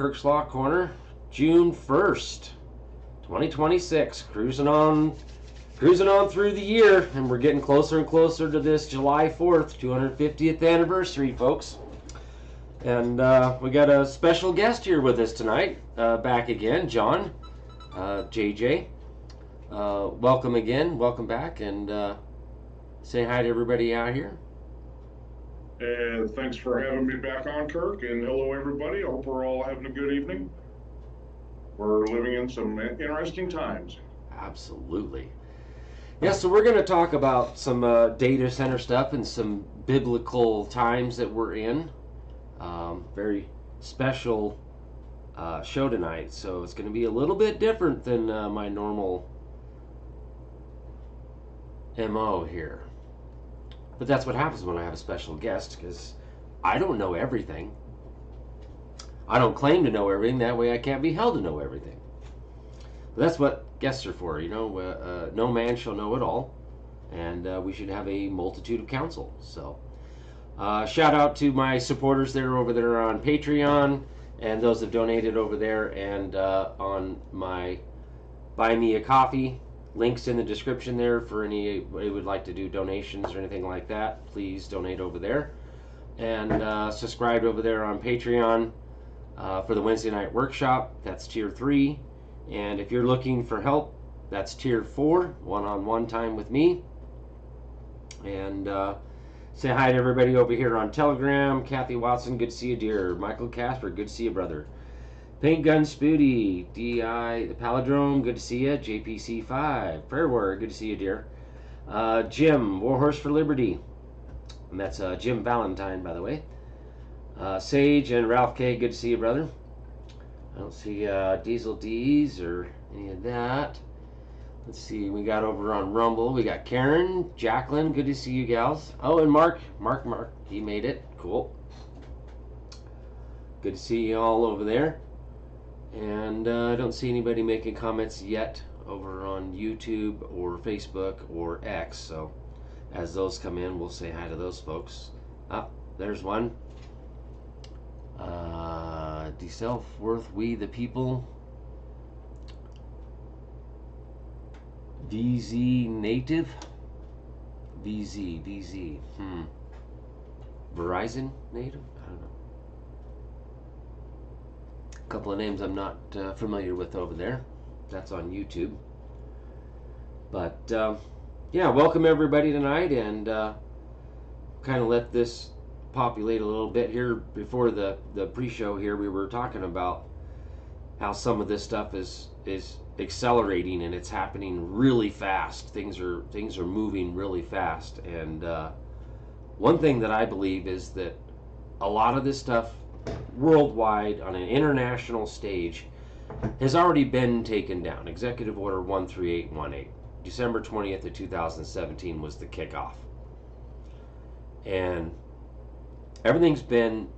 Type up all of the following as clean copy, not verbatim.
Kirk's Law Corner, June 1st, 2026. Cruising on through the year, and we're getting closer and closer to this July 4th, 250th anniversary, folks. And we got a special guest here with us tonight, back again, John, JJ. Welcome again, welcome back, and say hi to everybody out here. And thanks for having me back on, Kirk. And hello, everybody. I hope we're all having a good evening. We're living in some interesting times. Absolutely. Yeah, so we're going to talk about some data center stuff and some biblical times that we're in. Very special show tonight, so it's going to be a little bit different than my normal MO here. But that's what happens when I have a special guest, because I don't know everything. I don't claim to know everything. That way I can't be held to know everything. But that's what guests are for, you know. No man shall know it all. And we should have a multitude of counsel. So shout out to my supporters over there on Patreon, and those that donated over there, and on my Buy Me a Coffee. Links in the description there for anybody who would like to do donations or anything like that. Please donate over there. And subscribe over there on Patreon for the Wednesday night workshop. That's tier 3. And if you're looking for help, that's tier 4, one-on-one time with me. And say hi to everybody over here on Telegram. Kathy Watson, good to see you, dear. Michael Casper, good to see you, brother. Paint Gun Spooty, DI, the Palindrome, good to see you. JPC5, Prayer Warrior, good to see you, dear. Jim, Warhorse for Liberty, and that's Jim Valentine, by the way. Sage and Ralph K, good to see you, brother. I don't see Diesel D's or any of that. Let's see, we got over on Rumble, we got Karen, Jacqueline, good to see you, gals. Oh, and Mark, he made it, cool. Good to see you all over there. And I don't see anybody making comments yet over on YouTube or Facebook or X. So as those come in, we'll say hi to those folks. Ah, there's one. DeSelfworth, We the People. VZ Native. VZ. Verizon Native? I don't know. Couple of names I'm not familiar with over there. That's on YouTube. But yeah, welcome everybody tonight, and kind of let this populate a little bit here. Before the pre-show here, we were talking about how some of this stuff is accelerating, and it's happening really fast. Things are moving really fast, and one thing that I believe is that a lot of this stuff worldwide on an international stage has already been taken down. Executive Order 13818, December 20th of 2017 was the kickoff, and everything's been,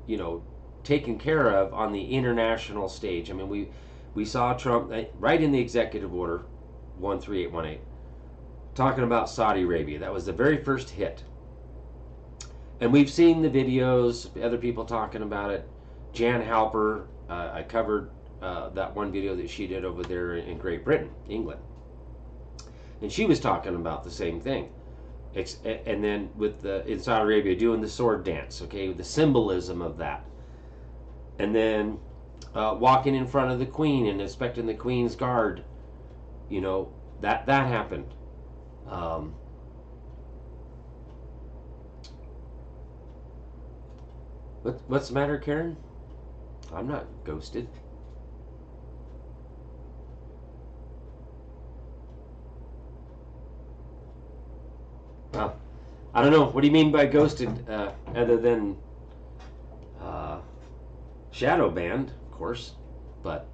you know, taken care of on the international stage. I mean, we saw Trump right in the Executive Order 13818 talking about Saudi Arabia. That was the very first hit. And we've seen the videos, other people talking about it. Jan Halper, I covered that one video that she did over there in Great Britain, England. And she was talking about the same thing. And then with in Saudi Arabia doing the sword dance, okay, the symbolism of that. And then walking in front of the Queen and inspecting the Queen's guard, you know, that happened. What's the matter, Karen? I'm not ghosted. Well, I don't know. What do you mean by ghosted? Other than shadow banned, of course. But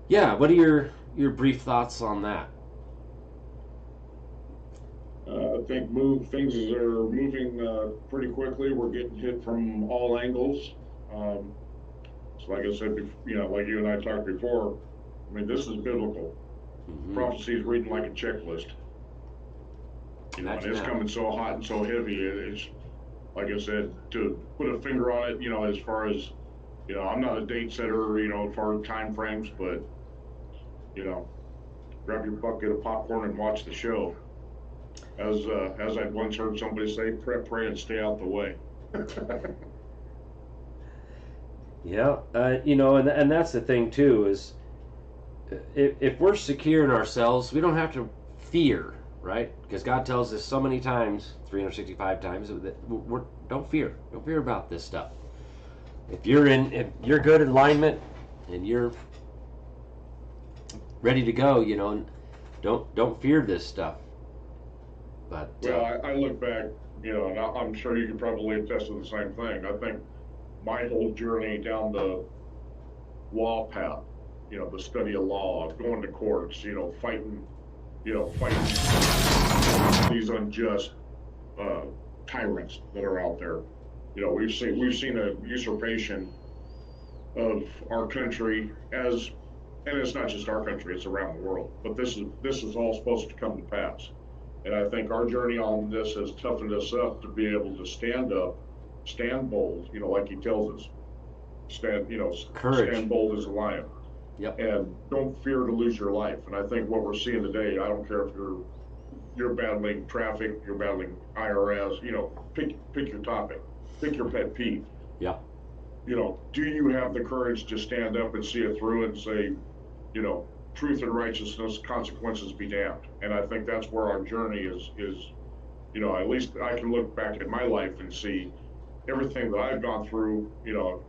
yeah, what are your brief thoughts on that? I think things are moving pretty quickly. We're getting hit from all angles. So like I said, you know, like you and I talked before, I mean, this is biblical. Prophecy is reading like a checklist. You know, and it's coming so hot and so heavy. like I said, to put a finger on it, as far as, I'm not a date setter, as far as time frames, but, you know, grab your bucket of popcorn and watch the show. As I once heard somebody say, prep, pray, and stay out the way. Yeah, and that's the thing too is if we're secure in ourselves, we don't have to fear, right? Because God tells us so many times, 365 times, that don't fear about this stuff. If you're good in alignment and you're ready to go, don't fear this stuff. But well, I look back, and I'm sure you can probably attest to the same thing. I think my whole journey down the law path, the study of law, going to courts, fighting these unjust tyrants that are out there. We've seen a usurpation of our country and it's not just our country; it's around the world. But this is all supposed to come to pass, and I think our journey on this has toughened us up to be able to stand up, stand bold. Like he tells us, courage. stand bold as a lion. Yep. And don't fear to lose your life. And I think what we're seeing today, I don't care if you're battling traffic, you're battling IRS, pick your topic, pick your pet peeve. Yeah. Do you have the courage to stand up and see it through and say, truth and righteousness, consequences be damned? And I think that's where our journey is, at least I can look back at my life and see everything that I've gone through,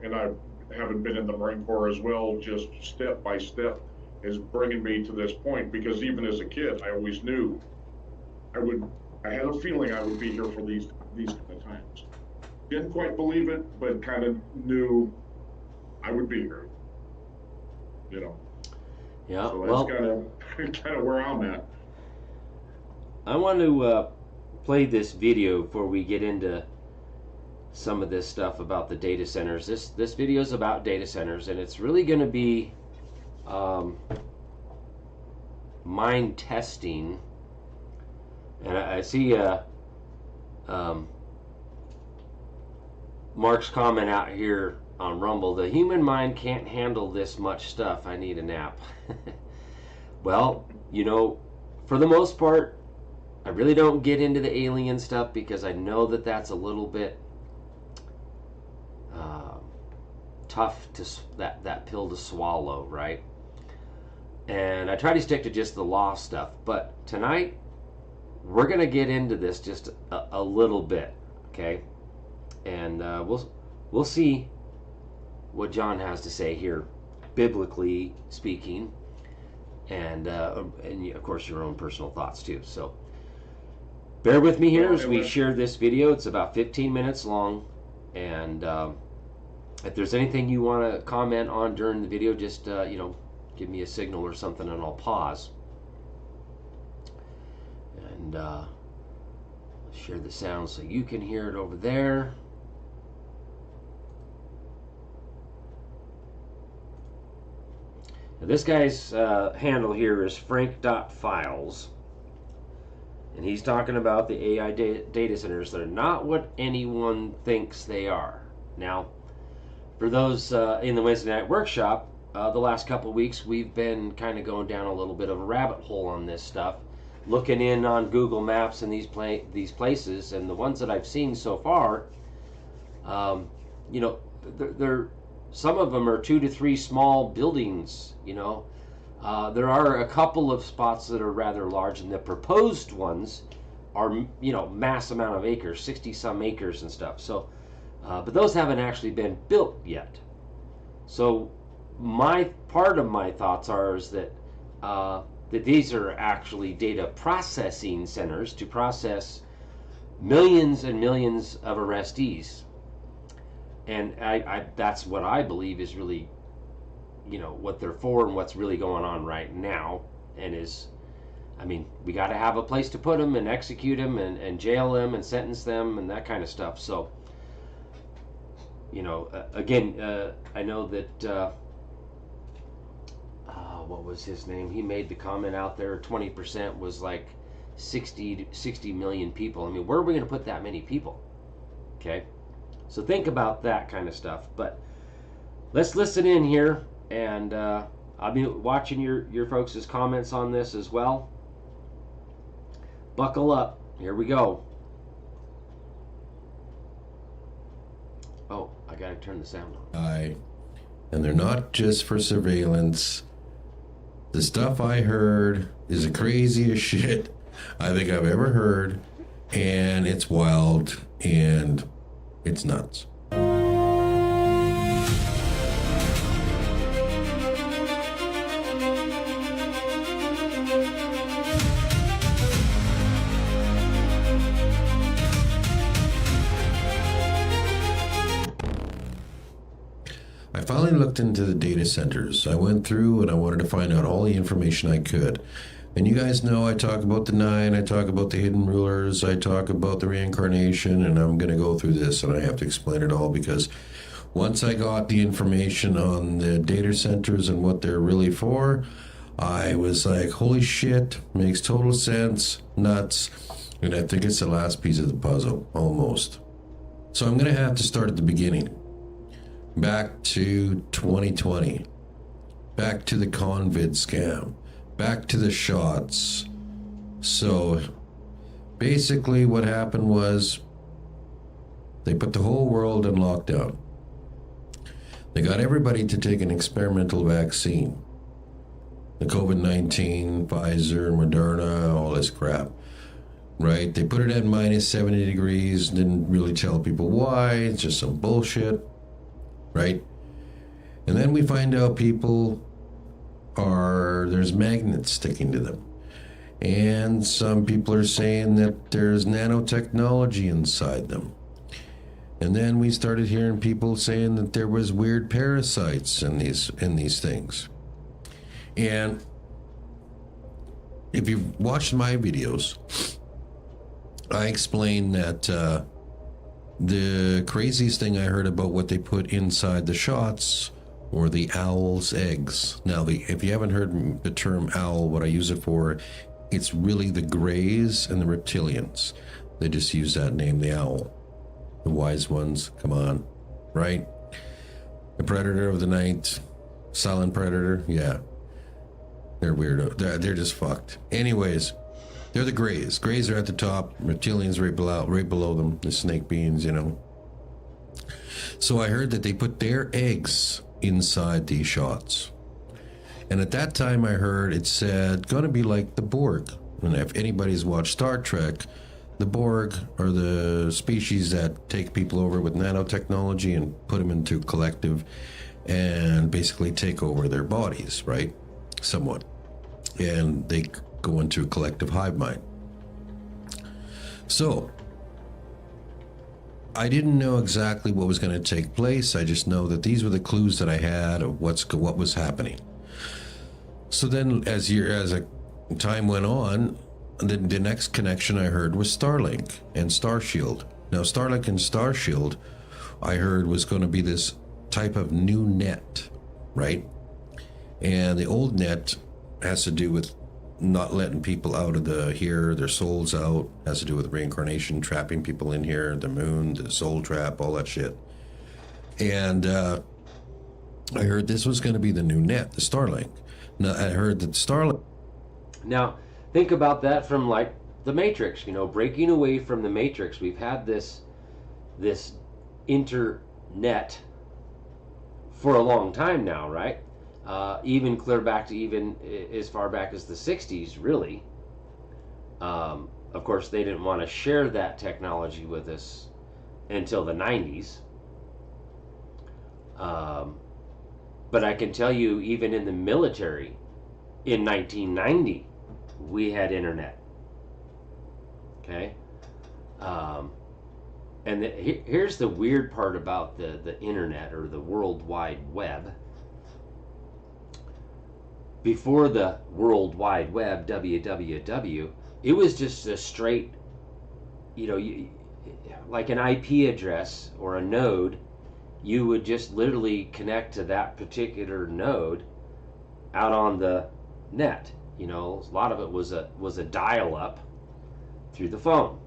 and I haven't been in the Marine Corps as well, just step by step is bringing me to this point, because even as a kid, I always knew I had a feeling I would be here for these kind of times. Didn't quite believe it, but kind of knew I would be here. Yeah. So well, that's kind of where I'm at. I want to play this video before we get into some of this stuff about the data centers. This video is about data centers, and it's really going to be mind testing. And I see Mark's comment out here on Rumble. The human mind can't handle this much stuff. I need a nap. Well, for the most part, I really don't get into the alien stuff because I know that that's a little bit tough to that pill to swallow, right? And I try to stick to just the law stuff. But tonight, we're going to get into this just a little bit, okay? And we'll see what John has to say here, biblically speaking, and of course your own personal thoughts too. So bear with me here as we share this video. It's about 15 minutes long, and if there's anything you want to comment on during the video, just give me a signal or something, and I'll pause and share the sound so you can hear it over there. Now, this guy's handle here is Frank.Files, and he's talking about the AI data centers that are not what anyone thinks they are. Now, for those in the Wednesday night workshop, the last couple of weeks we've been kind of going down a little bit of a rabbit hole on this stuff, looking in on Google Maps and these places, and the ones that I've seen so far, they're some of them are 2 to 3 small buildings. There are a couple of spots that are rather large, and the proposed ones are mass amount of acres, 60 some acres and stuff. So but those haven't actually been built yet. So part of my thoughts is that these are actually data processing centers to process millions and millions of arrestees. And that's what I believe is really, what they're for and what's really going on right now. And we got to have a place to put them and execute them and jail them and sentence them and that kind of stuff. So, again, I know that, what was his name? He made the comment out there, 20% was like 60 million people. Where are we going to put that many people? Okay, so think about that kind of stuff. But let's listen in here, and I'll be watching your folks' comments on this as well. Buckle up. Here we go. Oh, I gotta turn the sound on. And they're not just for surveillance. The stuff I heard is the craziest shit I think I've ever heard, and it's wild and it's nuts. I finally looked into the data centers. I went through and I wanted to find out all the information I could. And you guys know I talk about the nine, I talk about the hidden rulers, I talk about the reincarnation, and I'm going to go through this and I have to explain it all because once I got the information on the data centers and what they're really for, I was like, holy shit, makes total sense, nuts. And I think it's the last piece of the puzzle, almost. So I'm going to have to start at the beginning. Back to 2020. Back to the Convid scam. Back to the shots. So basically what happened was they put the whole world in lockdown. They got everybody to take an experimental vaccine. The COVID-19, Pfizer, Moderna, all this crap. Right? They put it at minus 70 degrees, didn't really tell people why, it's just some bullshit. Right? And then we find out there's magnets sticking to them. And some people are saying that there's nanotechnology inside them. And then we started hearing people saying that there was weird parasites in these things. And if you've watched my videos, I explained that the craziest thing I heard about what they put inside the shots were the owl's eggs. Now, if you haven't heard the term owl, what I use it for, it's really the Greys and the reptilians. They just use that name, the owl. The wise ones, come on, right? The predator of the night, silent predator, yeah. They're weirdo. They're just fucked. Anyways, they're the Greys. Greys are at the top, reptilians right below them, the snake beings, you know. So I heard that they put their eggs inside these shots. And at that time I heard it said, gonna be like the Borg. And if anybody's watched Star Trek, the Borg are the species that take people over with nanotechnology and put them into a collective and basically take over their bodies, right? Somewhat. And they go into a collective hive mind. So I didn't know exactly what was going to take place. I just know that these were the clues that I had of what was happening. So then as time went on, the next connection I heard was Starlink and Starshield. Now Starlink and Starshield I heard was going to be this type of new net, right? And the old net has to do with not letting people out of their souls out, has to do with reincarnation, trapping people in here, the moon, the soul trap, all that shit. And I heard this was going to be the new net, the Starlink. Now I heard that Starlink. Now think about that from like the Matrix, you know, breaking away from the Matrix. We've had this internet for a long time now, right? Even clear back to even as far back as the 60s, really. Of course, they didn't want to share that technology with us until the 90s. But I can tell you, even in the military, in 1990, we had internet. Okay? And here's the weird part about the internet, or the World Wide Web. Before the World Wide Web, WWW, it was just a straight, you know, like an IP address or a node. You would just literally connect to that particular node out on the net. You know, a lot of it was a dial-up through the phone.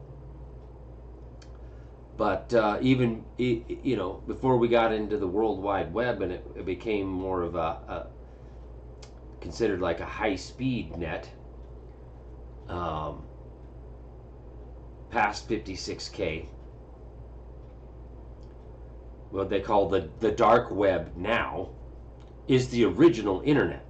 But even before we got into the World Wide Web and it became more of a considered like a high-speed net, past 56K, what they call the dark web now, is the original internet.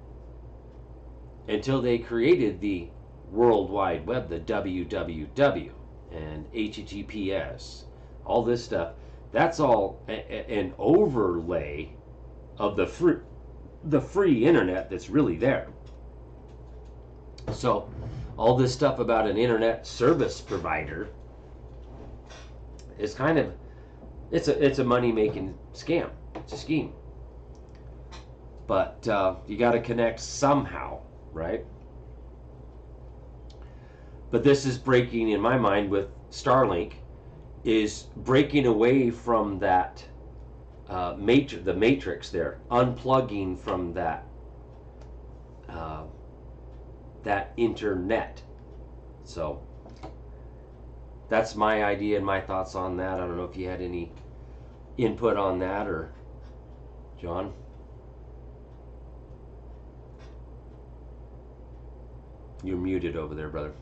Until they created the World Wide Web, the WWW and HTTPS, all this stuff, that's all an overlay of the free internet that's really there. So all this stuff about an internet service provider is kind of, it's a money-making scam. It's a scheme. But you got to connect somehow, right? But this is breaking, in my mind, with Starlink, is breaking away from that the matrix there, unplugging from that that internet. So that's my idea and my thoughts on that. I don't know if you had any input on that, or John. You're muted over there, brother.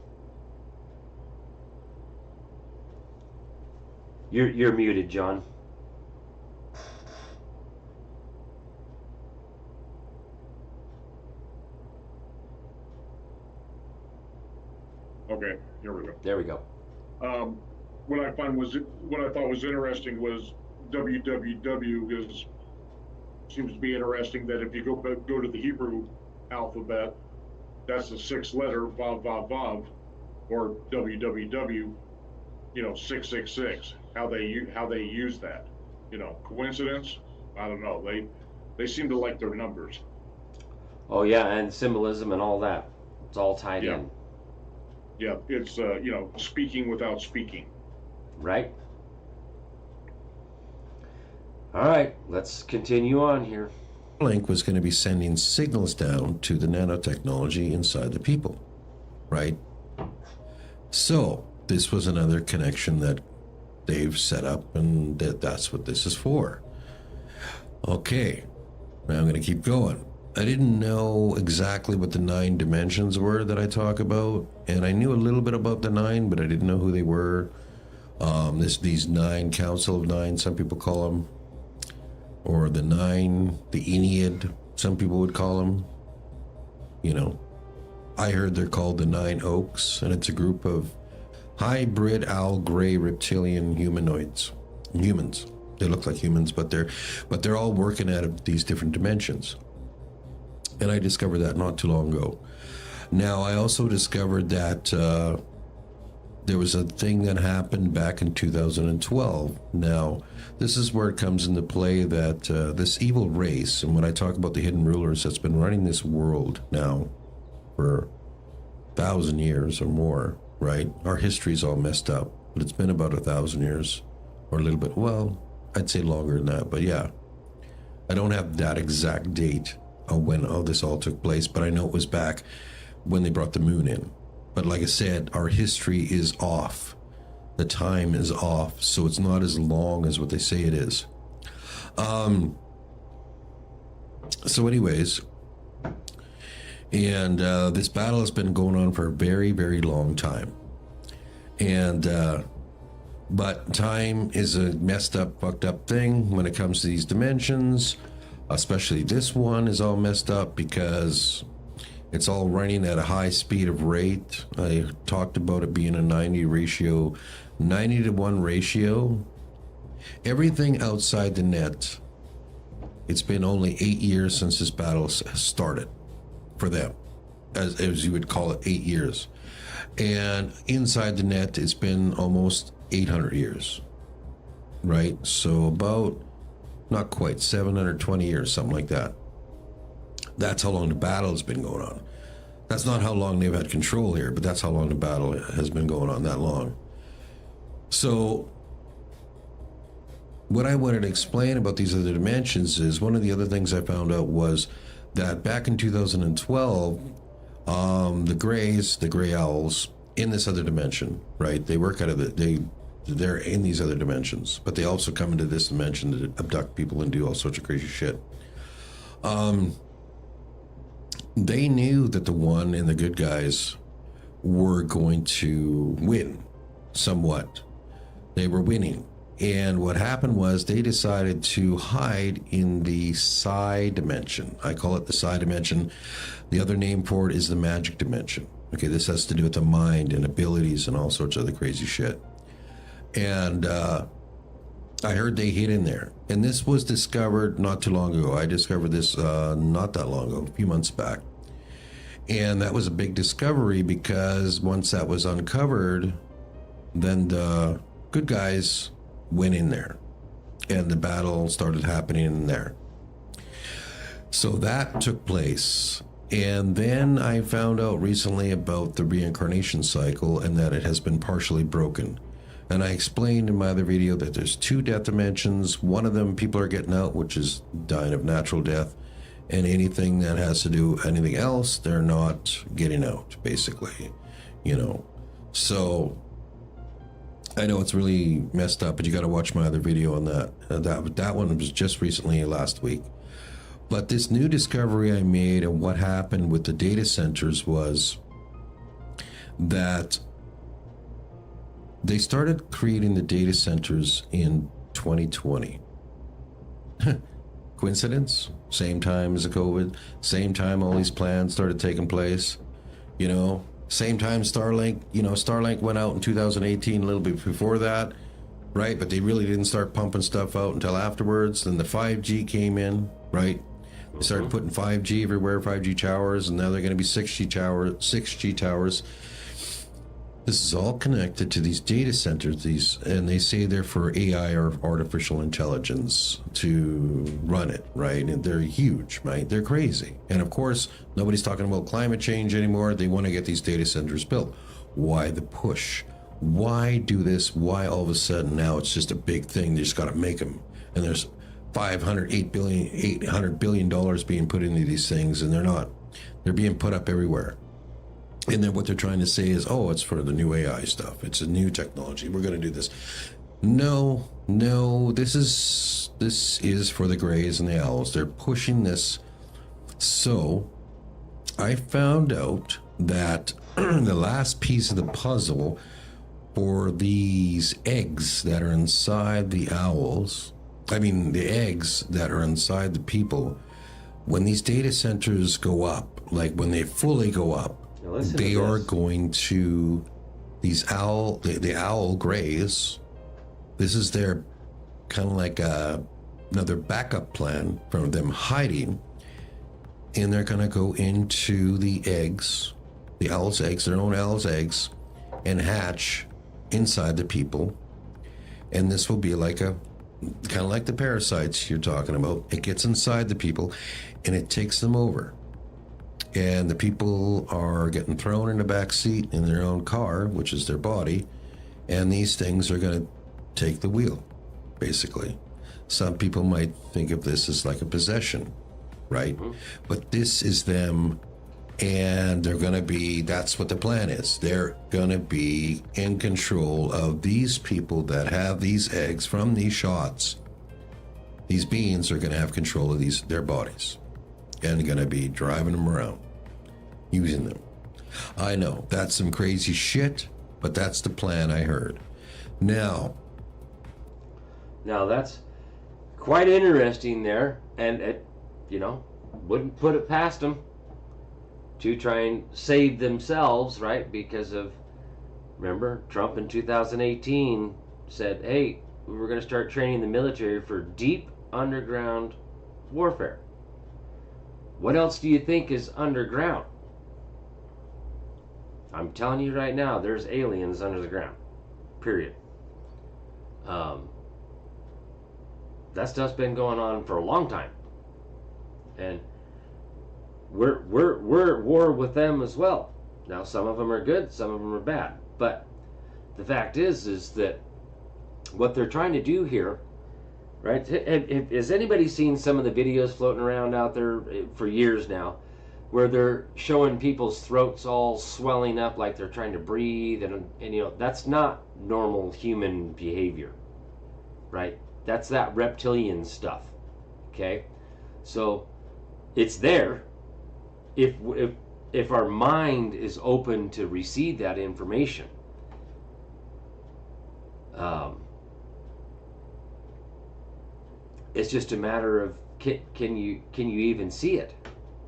You're muted, John. Okay, here we go. There we go. What I thought was interesting was www seems to be interesting that if you go to the Hebrew alphabet, that's the 6th letter, Vav Vav Vav, or www, 666. How they use that, coincidence? I don't know. They seem to like their numbers. Oh yeah, and symbolism and all that. It's all tied in. Yeah, it's speaking without speaking. Right. All right, let's continue on here. Starlink was going to be sending signals down to the nanotechnology inside the people, right? So this was another connection that they've set up, and that's what this is for. Okay, now I'm going to keep going. I didn't know exactly what the 9 dimensions were that I talk about, and I knew a little bit about the 9, but I didn't know who they were. These 9, Council of 9, some people call them, or the 9, the Ennead, some people would call them. I heard they're called the 9 Oaks, and it's a group of hybrid owl gray reptilian humans. They look like humans, but they're all working out of these different dimensions. And I discovered that not too long ago. Now, I also discovered that there was a thing that happened back in 2012. Now, this is where it comes into play that this evil race, and when I talk about the hidden rulers that's been running this world now for 1,000 years or more, right? Our history's all messed up, but it's been about 1,000 years or a little bit. Well, I'd say longer than that, but yeah. I don't have that exact date of when this all took place, but I know it was back when they brought the moon in. But like I said, our history is off. The time is off, so it's not as long as what they say it is. So anyways, and this battle has been going on for a very, very long time. And but time is a messed up, fucked up thing when it comes to these dimensions. Especially this one is all messed up because it's all running at a high speed of rate. I talked about it being a 90 to 1 ratio. Everything outside the net, it's been only 8 years since this battle started for them, as you would call it, 8 years. And inside the net, it's been almost 800 years, right? So about, not quite, 720 years, something like that. That's how long the battle has been going on. That's not how long they've had control here, but that's how long the battle has been going on, that long. So what I wanted to explain about these other dimensions is one of the other things I found out was that back in 2012, the Greys, the Grey Owls, in this other dimension, right? They work out of they're in these other dimensions, but they also come into this dimension to abduct people and do all sorts of crazy shit. They knew that the one and the good guys were going to win somewhat. They were winning. And what happened was they decided to hide in the psi dimension. I call it the psi dimension. The other name for it is the magic dimension. Okay, this has to do with the mind and abilities and all sorts of other crazy shit. And I heard they hid in there. And this was discovered not too long ago. I discovered this not that long ago, a few months back. And that was a big discovery because once that was uncovered, then the good guys went in there and the battle started happening in there. So that took place. And then I found out recently about the reincarnation cycle and that it has been partially broken. And I explained in my other video that there's 2 death dimensions. One of them people are getting out, which is dying of natural death. And anything that has to do anything else, they're not getting out, basically. You know. So I know it's really messed up, but you got to watch my other video on that. That one was just recently, last week. But this new discovery I made and what happened with the data centers was that they started creating the data centers in 2020. Coincidence? Same time as the COVID, same time all these plans started taking place, you know, same time Starlink, Starlink went out in 2018, a little bit before that, right? But they really didn't start pumping stuff out until afterwards. Then the 5G came in, right? They started putting 5G everywhere, 5G towers, and now they're going to be 6G towers. This is all connected to these data centers, and they say they're for AI or artificial intelligence to run it, right? And they're huge, right? They're crazy. And of course, nobody's talking about climate change anymore. They want to get these data centers built. Why the push? Why do this? Why all of a sudden now it's just a big thing? They just got to make them. And there's $800 billion being put into these things, and they're not. They're being put up everywhere. And then what they're trying to say is, oh, it's for the new AI stuff. It's a new technology. We're going to do this. No, this is for the Greys and the Owls. They're pushing this. So I found out that the last piece of the puzzle for these eggs that are inside the owls, the eggs that are inside the people, when these data centers go up, like when they fully go up, they are going to these the owl Greys. This is their kind of like another backup plan from them hiding, and they're going to go into the eggs, the owl's eggs, their own owl's eggs, and hatch inside the people. And this will be like kind of like the parasites you're talking about. It gets inside the people, and it takes them over. And the people are getting thrown in the back seat in their own car, which is their body, and these things are going to take the wheel, basically. Some people might think of this as like a possession, right? Mm-hmm. But this is them, and they're going to be, that's what the plan is. They're going to be in control of these people that have these eggs from these shots. These beings are going to have control of their bodies, and going to be driving them around, using them. I know, that's some crazy shit, but that's the plan I heard. Now that's quite interesting there, and it, wouldn't put it past them to try and save themselves, right? Because of, remember, Trump in 2018 said, hey, we were going to start training the military for deep underground warfare. What else do you think is underground? I'm telling you right now, there's aliens under the ground. Period. That stuff's been going on for a long time, and we're at war with them as well. Now, some of them are good, some of them are bad, but the fact is that what they're trying to do here, right? Has anybody seen some of the videos floating around out there for years now where they're showing people's throats all swelling up like they're trying to breathe, and that's not normal human behavior, right? That's that reptilian stuff. Okay, so it's there. If our mind is open to receive that information, it's just a matter of can you even see it,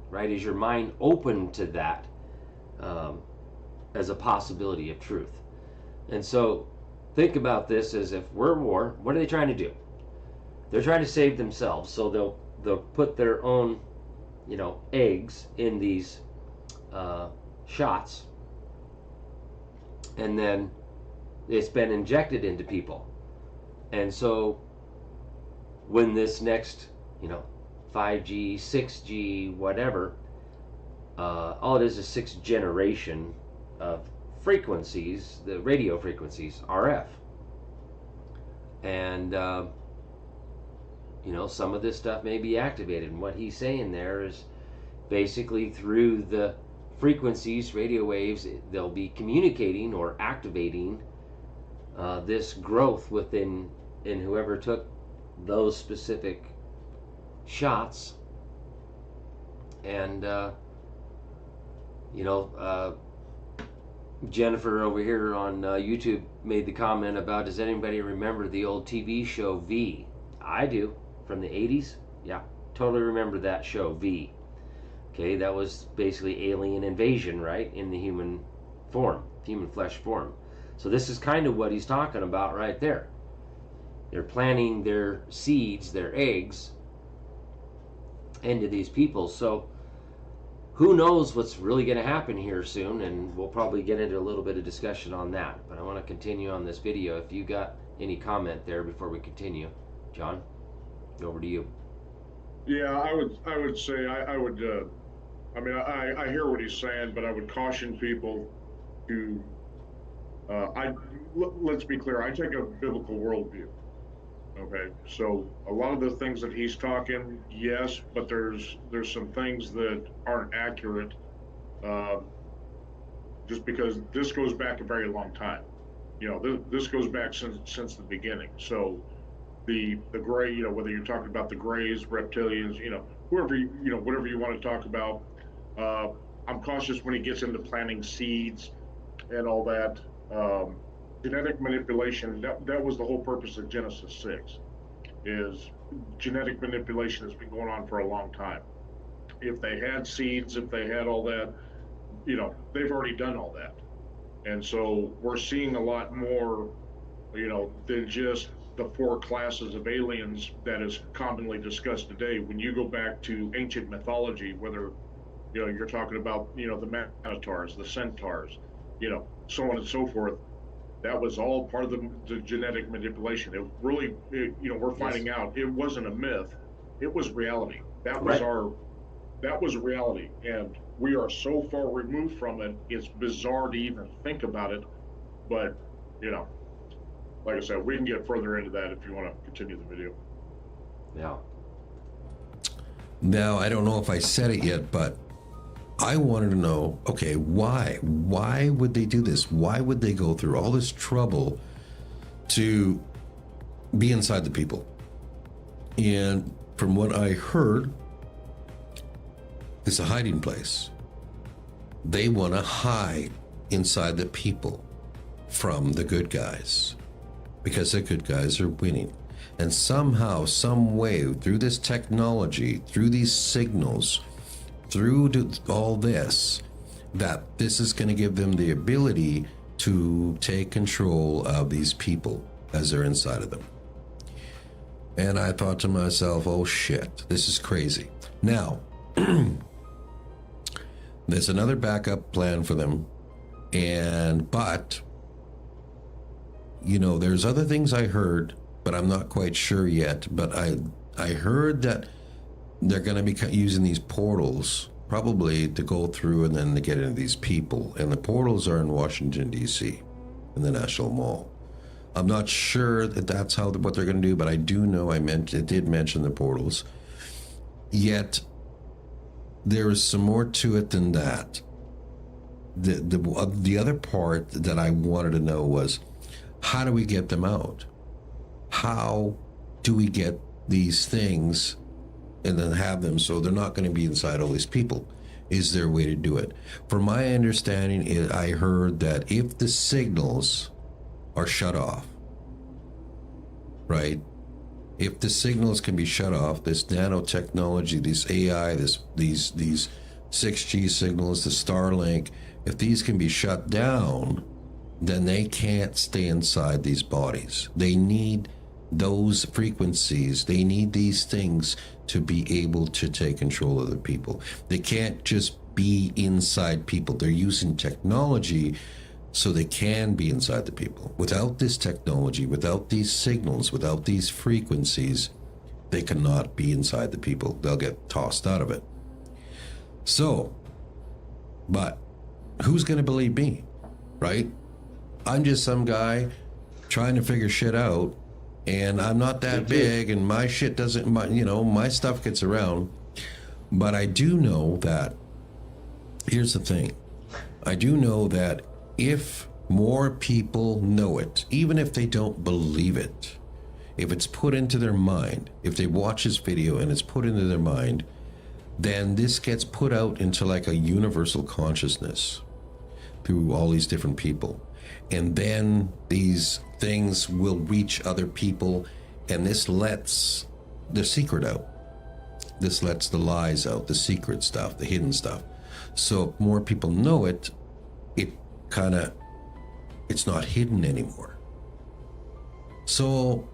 right? Is your mind open to that as a possibility of truth? And so think about this as if we're at war. What are they trying to do? They're trying to save themselves, so they'll put their own eggs in these shots, and then it's been injected into people. And so when this next 5G, 6G, whatever, all it is 6th generation of frequencies, the radio frequencies, RF. And some of this stuff may be activated, and what he's saying there is basically through the frequencies, radio waves, they'll be communicating or activating this growth in whoever took those specific shots. And Jennifer over here on YouTube made the comment about, does anybody remember the old TV show V? I do, from the 80s. Yeah, totally remember that show, V. Okay, that was basically alien invasion, right, in the human form, human flesh form. So this is kind of what he's talking about right there. They're planting their seeds, their eggs, into these people. So who knows what's really going to happen here soon, and we'll probably get into a little bit of discussion on that. But I want to continue on this video. If you got any comment there before we continue, John, over to you. Yeah, I would say I would. I hear what he's saying, but I would caution people to. Let's be clear. I take a biblical worldview. Okay, so a lot of the things that he's talking, yes, but there's some things that aren't accurate. Just because this goes back a very long time. This goes back since the beginning. So the gray, whether you're talking about the grays, reptilians, whoever whatever you want to talk about. I'm cautious when he gets into planting seeds and all that. Genetic manipulation, that was the whole purpose of Genesis 6, is genetic manipulation has been going on for a long time. If they had seeds, if they had all that, they've already done all that. And so we're seeing a lot more, than just the 4 classes of aliens that is commonly discussed today. When you go back to ancient mythology, whether you're talking about the Minotaurs, the Centaurs, so on and so forth, that was all part of the genetic manipulation. It really, we're finding out it wasn't a myth, it was reality. That was right. That was reality, and we are so far removed from it. It's bizarre to even think about it, but like I said, we can get further into that if you want to continue the video. Yeah. Now, I don't know if I said it yet, but I wanted to know, okay, why? Why would they do this? Why would they go through all this trouble to be inside the people? And from what I heard, it's a hiding place. They want to hide inside the people from the good guys, because the good guys are winning. And somehow, some way, through this technology, through these signals, through all this, that this is going to give them the ability to take control of these people as they're inside of them. And I thought to myself, oh shit, this is crazy. Now, there's another backup plan for them, but there's other things I heard, but I'm not quite sure yet. But I heard that they're going to be using these portals probably to go through and then to get into these people. And the portals are in Washington, D.C., in the National Mall. I'm not sure that that's what they're going to do, but I do know it did mention the portals. Yet, there is some more to it than that. The other part that I wanted to know was, how do we get them out? How do we get these things and then have them so they're not going to be inside all these people? Is there a way to do it? From my understanding, I heard that if the signals are shut off, right? If the signals can be shut off, this nanotechnology, this AI, these 6G signals, the Starlink, if these can be shut down, then they can't stay inside these bodies. They need those frequencies. They need these things to be able to take control of the people. They can't just be inside people. They're using technology so they can be inside the people. Without this technology, without these signals, without these frequencies, they cannot be inside the people. They'll get tossed out of it. So, but who's going to believe me, right? I'm just some guy trying to figure shit out, and I'm not that big, and my shit doesn't, my stuff gets around. But I do know that, here's the thing. I do know that if more people know it, even if they don't believe it, if it's put into their mind, if they watch this video and it's put into their mind, then this gets put out into like a universal consciousness through all these different people. And then these things will reach other people, and this lets the secret out. This lets the lies out, the secret stuff, the hidden stuff. So if more people know it, it's not hidden anymore. So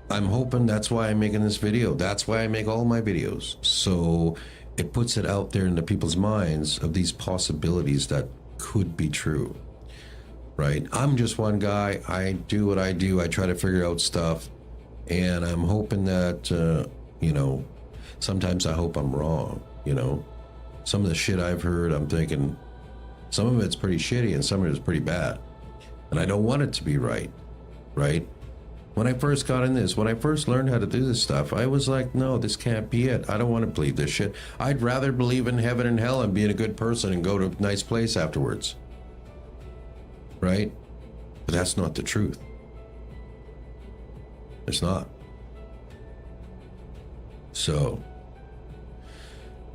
I'm hoping that's why I'm making this video. That's why I make all my videos. So it puts it out there into people's minds of these possibilities that could be true, right? I'm just one guy. I do what I do. I try to figure out stuff, and I'm hoping that, sometimes I hope I'm wrong, Some of the shit I've heard, I'm thinking, some of it's pretty shitty and some of it's pretty bad. And I don't want it to be right? When I first got in this, when I first learned how to do this stuff, I was like, no, this can't be it. I don't want to believe this shit. I'd rather believe in heaven and hell and being a good person and go to a nice place afterwards. Right? But that's not the truth. It's not. So,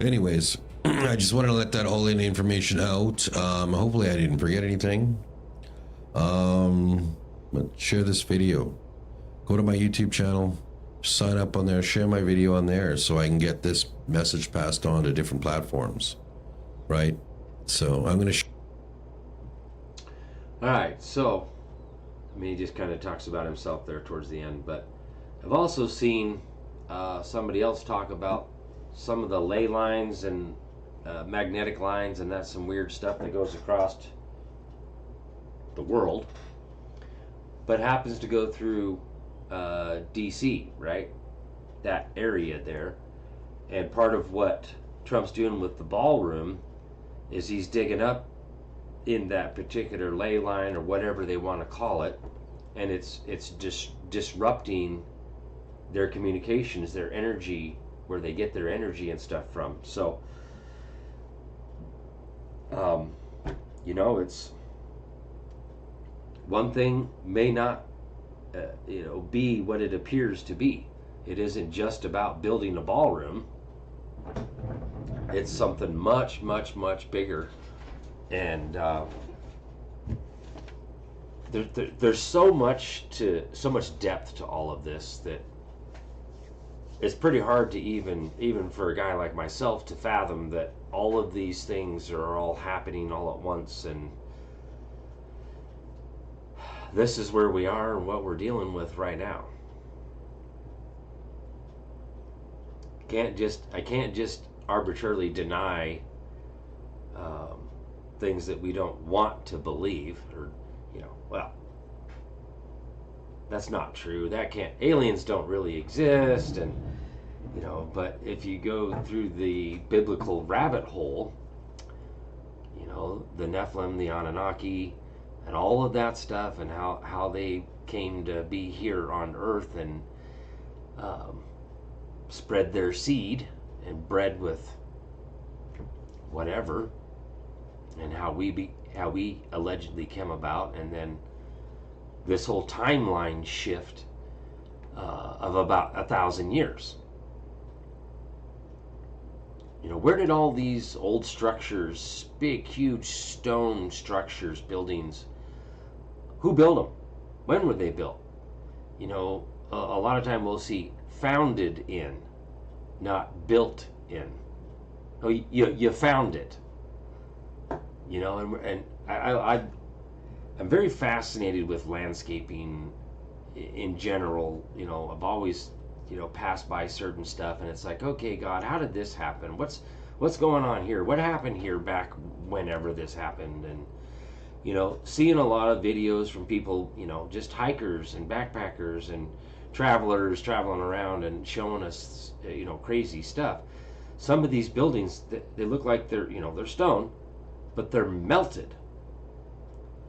anyways, I just wanted to let that all in information out. Hopefully I didn't forget anything. But share this video. Go to my YouTube channel, sign up on there, share my video on there so I can get this message passed on to different platforms. Right? So I'm going to... Alright, so, he just kind of talks about himself there towards the end, but I've also seen somebody else talk about some of the ley lines and magnetic lines, and that's some weird stuff that goes across the world, but happens to go through DC, right? That area there. And part of what Trump's doing with the ballroom is he's digging up in that particular ley line or whatever they want to call it, and it's just disrupting their communications, their energy, where they get their energy and stuff from. So it's one thing may not be what it appears to be. It isn't just about building a ballroom. It's something much, much, much bigger. And there's so much depth to all of this that it's pretty hard to even for a guy like myself to fathom that all of these things are all happening all at once, and this is where we are and what we're dealing with right now. I can't just arbitrarily deny things that we don't want to believe, or that's not true. That can't. Aliens don't really exist, and but if you go through the biblical rabbit hole, the Nephilim, the Anunnaki, and all of that stuff, and how they came to be here on Earth and spread their seed and bred with whatever, and how we allegedly came about, and then this whole timeline shift of about 1,000 years. You know, where did all these old structures, big, huge stone structures, buildings, who built them? When were they built? You know, a lot of time we'll see founded in, not built in. Oh, you found it. You know, and I'm very fascinated with landscaping in general. You know, I've always, you know, passed by certain stuff, and it's like, okay, God, how did this happen? What's going on here? What happened here back whenever this happened? And you know, seeing a lot of videos from people, you know, just hikers and backpackers and travelers traveling around and showing us, you know, crazy stuff. Some of these buildings, they look like they're, you know, they're stone, but they're melted.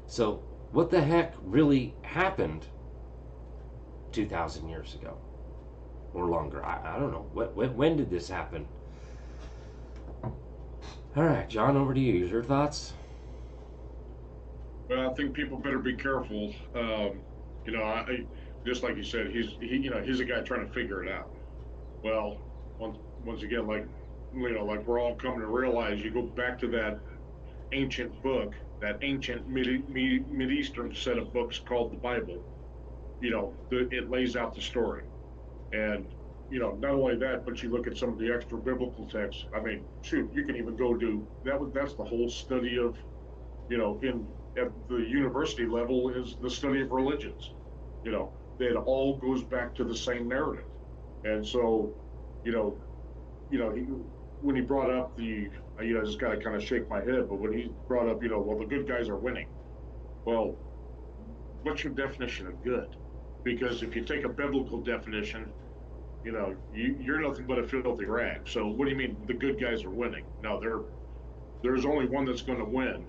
So what the heck really happened 2,000 years ago or longer? I don't know. When did this happen? All right, John, over to you. Your thoughts? Well, I think people better be careful. You know, just like you said, he's a guy trying to figure it out. Well, once again, like, you know, like we're all coming to realize, you go back to that ancient book, that ancient Mid-Eastern set of books called the Bible. You know, it lays out the story, and you know, not only that, but you look at some of the extra biblical texts. I mean, shoot, you can even go to that's the whole study of, you know, at the university level is the study of religions. You know, it all goes back to the same narrative. And so, you know, when he brought up I just got to kind of shake my head, but when he brought up, you know, well, the good guys are winning. Well, what's your definition of good? Because if you take a biblical definition, you know, you're nothing but a filthy rag. So what do you mean the good guys are winning? No, there's only one that's going to win.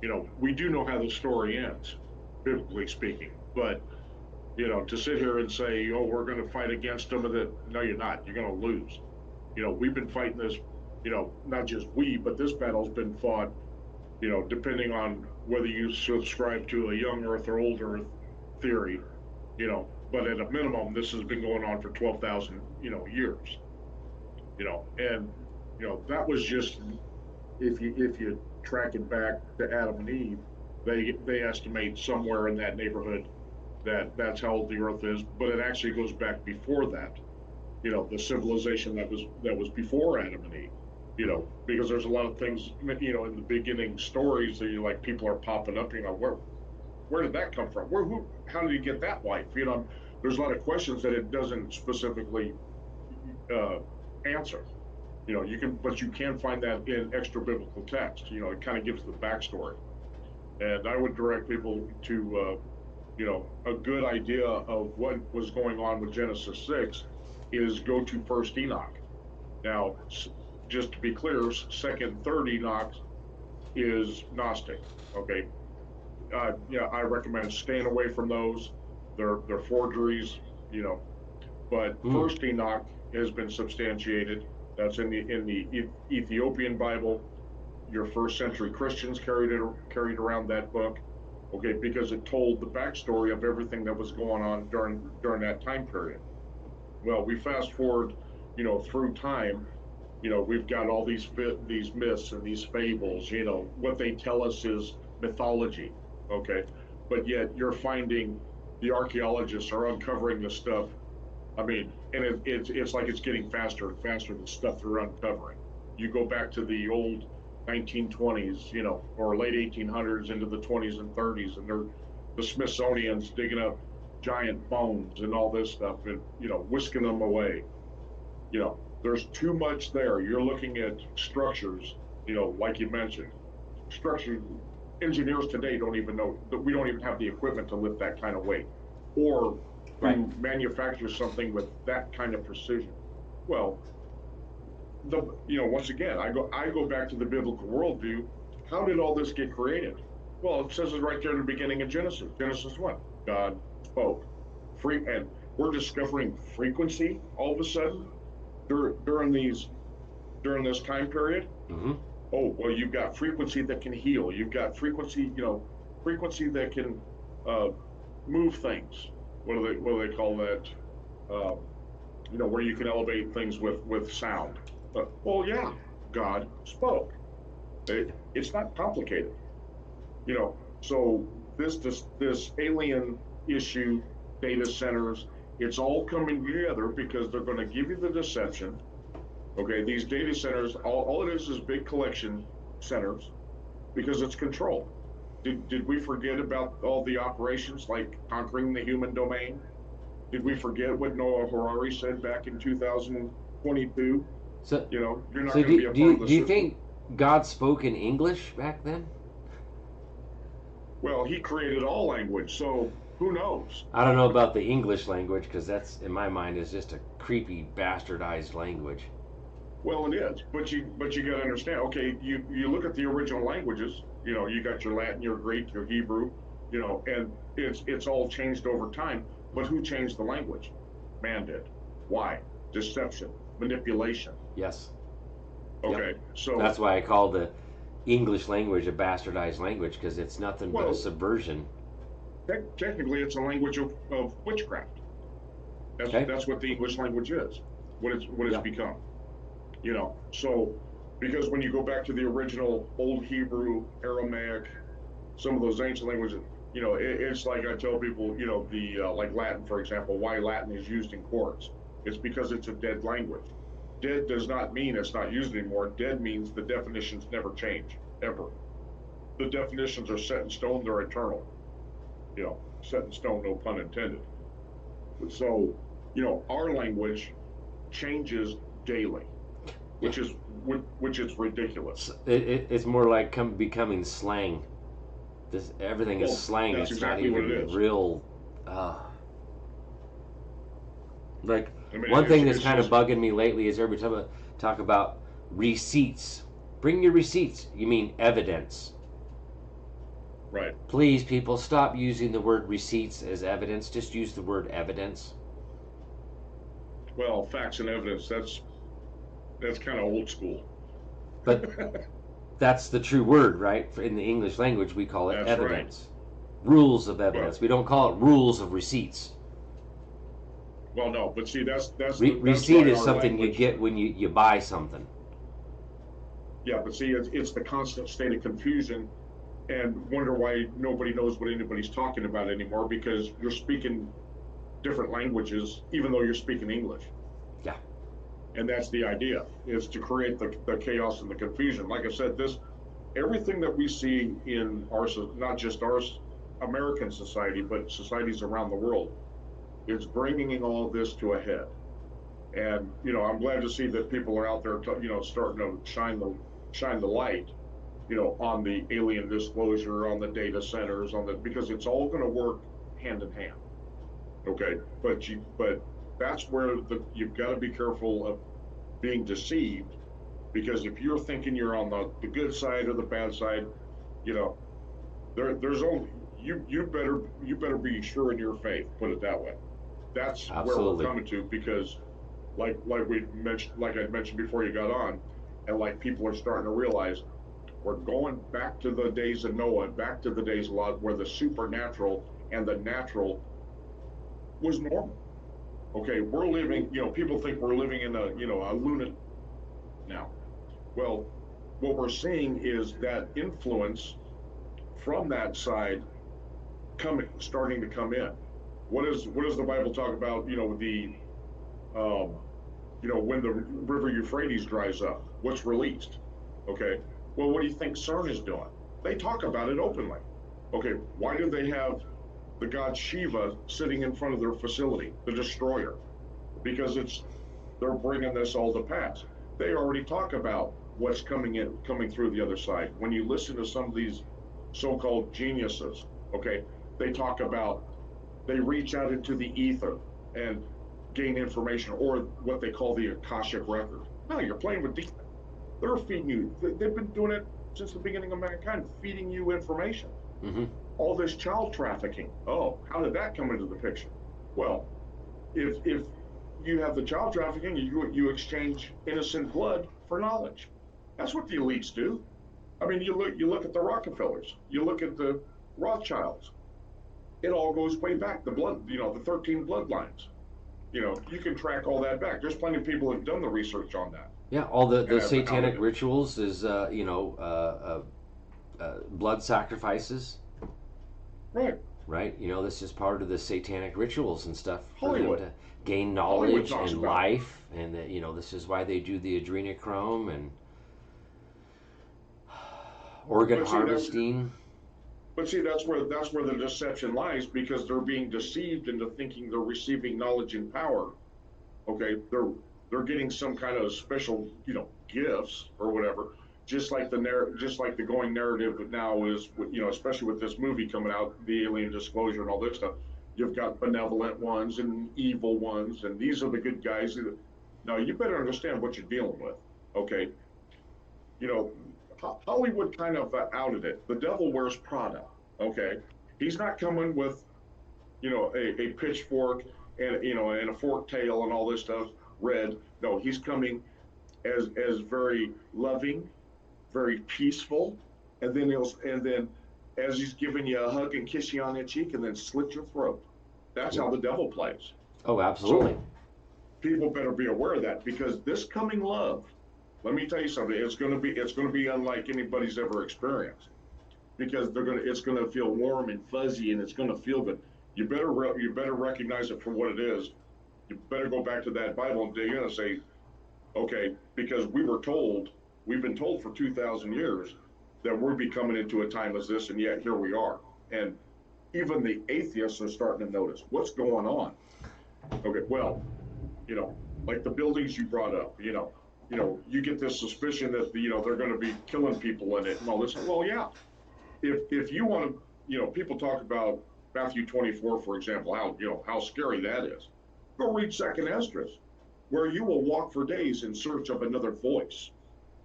You know, we do know how the story ends, biblically speaking, but you know, to sit here and say, oh, we're going to fight against them, no, you're not. You're going to lose. You know, we've been fighting this, you know, not just we, but this battle's been fought, you know, depending on whether you subscribe to a young earth or old earth theory, you know, but at a minimum, this has been going on for 12,000, you know, years, you know, and, you know, that was just, if you track it back to Adam and Eve, they estimate somewhere in that neighborhood that's how old the earth is, but it actually goes back before that, you know, the civilization that was before Adam and Eve, you know, because there's a lot of things, you know, in the beginning stories that you like, people are popping up, you know, where did that come from? How did you get that wife? You know, there's a lot of questions that it doesn't specifically answer. You know, but you can find that in extra biblical text. You know, it kind of gives the backstory. And I would direct people to, you know, a good idea of what was going on with Genesis 6 is go to First Enoch. Now, just to be clear, Second, Third Enoch is Gnostic. Okay, yeah, I recommend staying away from those. They're forgeries, you know. But First Enoch has been substantiated. That's in the Ethiopian Bible. Your first century Christians carried around that book, okay, because it told the backstory of everything that was going on during that time period. Well, we fast forward, you know, through time, you know, we've got all these myths and these fables. You know, what they tell us is mythology, okay, but yet you're finding the archaeologists are uncovering this stuff. I mean, and it's like it's getting faster and faster, the stuff they're uncovering. You go back to the old 1920s, you know, or late 1800s into the 20s and 30s, and the Smithsonian's digging up giant bones and all this stuff, and you know, whisking them away. You know, there's too much there. You're looking at structures, you know, like you mentioned, structure. Engineers today don't even know that we don't even have the equipment to lift that kind of weight, or to manufacture something with that kind of precision. Well, you know, once again, I go back to the biblical worldview. How did all this get created? Well, it says it right there in the beginning of Genesis. Genesis what? God spoke. And we're discovering frequency all of a sudden during this time period. Oh, well, you've got frequency that can heal. You've got frequency, frequency that can uh, move things. What do they call that? Um, where you can elevate things with sound. Well, yeah, God spoke. It's not complicated. So this alien issue, data centers, it's all coming together because they're going to give you the deception. Okay, these data centers, all it is big collection centers because it's control. Did we forget about all the operations like conquering the human domain? Did we forget what Noah Harari said back in 2022? So, You're not so going to be a part of the do you system. think God spoke in English back then? Well, he created all language, so who knows? I don't know about the English language because that's, in my mind, is just a creepy, bastardized language. Well, it is, but you got to understand. Okay, you look at the original languages. You got your Latin, your Greek, your Hebrew. And it's all changed over time. But who changed the language? Man did. Why? Deception, manipulation. Yes. Okay, Yep. so That's why I call the English language a bastardized language because it's nothing but a Well- subversion. technically it's a language of witchcraft. Okay. That's what the English language is. What it's Yeah. become. So because when you go back to the original Old Hebrew, Aramaic, some of those ancient languages, it's like I tell people, the like Latin, for example, why Latin is used in courts. It's because it's a dead language. Dead does not mean it's not used anymore. Dead means the definitions never change, ever. The definitions are set in stone, they're eternal. Set in stone, no pun intended. So, our language changes daily, which is ridiculous. It's more like becoming slang. Everything is Well, slang. that's It's exactly not what even it is. real. Like I mean, one thing that's it's kind of just- bugging me lately is every time I talk about receipts. Bring your receipts. You mean evidence. Right. Please, people, stop using the word receipts as evidence. Just use the word evidence. Well, facts and evidence, that's kind of old school. But that's the true word, right? In the English language, we call it That's right. evidence. Rules of evidence. We don't call it rules of receipts. Well, no, but see, that's Receipt why is our something you language- get when you buy something. Yeah, but see, it's the constant state of confusion, and wonder why nobody knows what anybody's talking about anymore because you're speaking different languages, even though you're speaking English. Yeah. And that's the idea, is to create the chaos and the confusion. Like I said, everything that we see in not just our American society, but societies around the world, is bringing all this to a head. And I'm glad to see that people are out there, starting to shine the light, on the alien disclosure, on the data centers, because it's all going to work hand in hand. Okay, but that's where you've got to be careful of being deceived, because if you're thinking you're on the good side or the bad side, there's only you better be sure in your faith. Put it that way. That's where Absolutely. we're coming to, because like I mentioned before you got on, and like people are starting to realize, we're going back to the days of Noah, back to the days of Lot, where the supernatural and the natural was normal. Okay, we're living, people think we're living in a lunatic now. Well, what we're seeing is that influence from that side starting to come in. What does the Bible talk about? When the river Euphrates dries up, what's released? Okay. Well, what do you think CERN is doing? They talk about it openly. Okay, why do they have the god Shiva sitting in front of their facility, the destroyer? Because they're bringing this all to pass. They already talk about what's coming through the other side. When you listen to some of these so-called geniuses, okay, they reach out into the ether and gain information, or what they call the Akashic record. No, you're playing with demons. They're feeding you. They've been doing it since the beginning of mankind, feeding you information. Mm-hmm. All this child trafficking. Oh, how did that come into the picture? Well, if you have the child trafficking, you exchange innocent blood for knowledge. That's what the elites do. I mean, you look at the Rockefellers, you look at the Rothschilds. It all goes way back. The blood, the 13 bloodlines. You can track all that back. There's plenty of people that have done the research on that Yeah, all and the have outed satanic it. rituals is blood sacrifices, Right. right? This is part of the satanic rituals and stuff for them Hollywood. to gain Hollywood knowledge talks and about it. life, and that this is why they do the adrenochrome and organ But see, that's harvesting. but see that's where the deception lies because they're being deceived into thinking they're receiving knowledge and power. Okay, they're getting some kind of special gifts or whatever. Just like the going narrative now is, especially with this movie coming out, the alien disclosure and all this stuff. You've got benevolent ones and evil ones, and these are the good guys. Now you better understand what you're dealing with. Okay, you know, Hollywood kind of outed it. The devil wears Prada. Okay, he's not coming with a pitchfork and a fork tail and all this stuff red. No, he's coming as very loving, very peaceful, and then as he's giving you a hug and kiss you on the cheek and then slit your throat. That's how the devil plays. Oh, absolutely. So people better be aware of that because this coming love, let me tell you something, it's gonna be unlike anybody's ever experienced because it's gonna feel warm and fuzzy and it's gonna feel good. You better recognize it for what it is. You better go back to that Bible and dig in and say, okay, because we've been told for 2,000 years that we're becoming into a time as this, and yet here we are. And even the atheists are starting to notice what's going on. Okay, well, you know, like the buildings you brought up, you get this suspicion that they're going to be killing people in it and all this. Well, yeah, if you want to, people talk about Matthew 24, for example, how scary that is. Go read Second Esdras, where you will walk for days in search of another voice.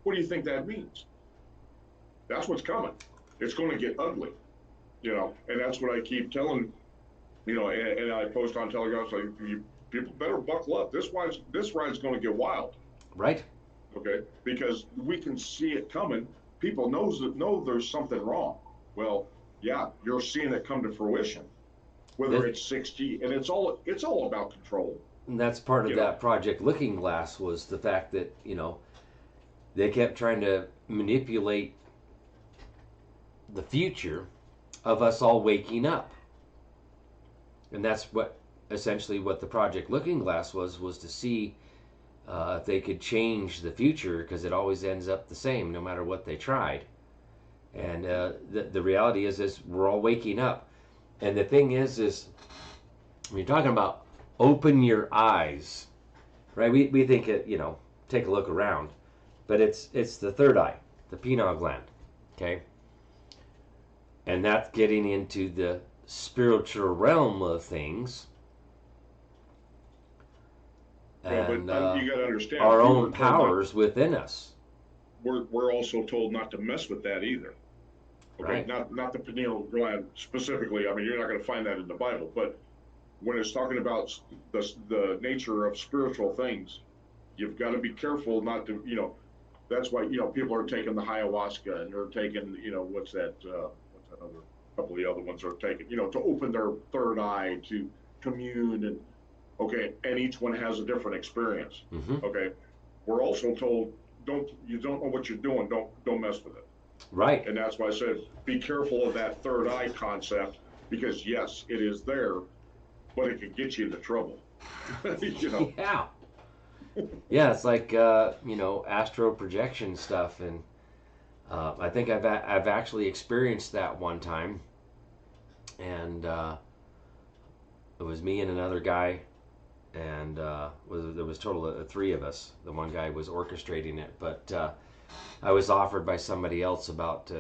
What do you think that means? That's what's coming. It's going to get ugly, and that's what I keep telling, and I post on Telegram, so people better buckle up. This ride's going to get wild, Right. okay? Because we can see it coming. People know there's something wrong. Well, yeah, you're seeing it come to fruition. Whether it's 6G, and it's all about control. And that's part of You know. that Project Looking Glass was the fact that, they kept trying to manipulate the future of us all waking up. And that's essentially what the Project Looking Glass was to see if they could change the future, because it always ends up the same no matter what they tried. And the reality is we're all waking up. And the thing is when you're talking about open your eyes, right? We think it, take a look around, but it's the third eye, the pineal gland, okay? And that's getting into the spiritual realm of things. Well, And but you got to understand, our we were own told powers within us, we're also told not to mess with that either. Okay, right? not the pineal gland specifically. I mean, you're not going to find that in the Bible, but when it's talking about the nature of spiritual things, you've got to be careful not to, That's why people are taking the ayahuasca and they're taking, what's that other couple of the other ones are taking, to open their third eye to commune and okay, and each one has a different experience. Mm-hmm. Okay, we're also told you don't know what you're doing, don't mess with it. Right. And that's why I said be careful of that third eye concept because yes, it is there, but it can get you into trouble. Yeah. Yeah, it's like astral projection stuff, and I think I've actually experienced that one time, and it was me and another guy, and there was a total of three of us. The one guy was orchestrating it, but I was offered by somebody else about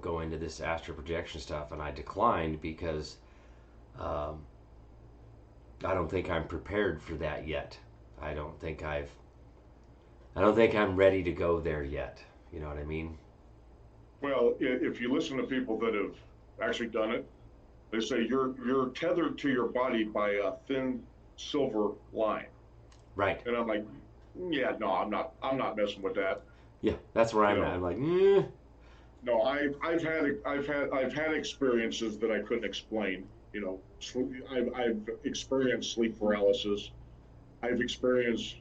go into this astral projection stuff, and I declined because I don't think I'm prepared for that yet. I don't think I'm ready to go there yet. You know what I mean? Well, if you listen to people that have actually done it, they say you're tethered to your body by a thin silver line. Right. And I'm like, yeah, no, I'm not messing with that. Yeah, that's where I'm You at. know, I'm like, no, I've had experiences that I couldn't explain. You know, I've experienced sleep paralysis. I've experienced,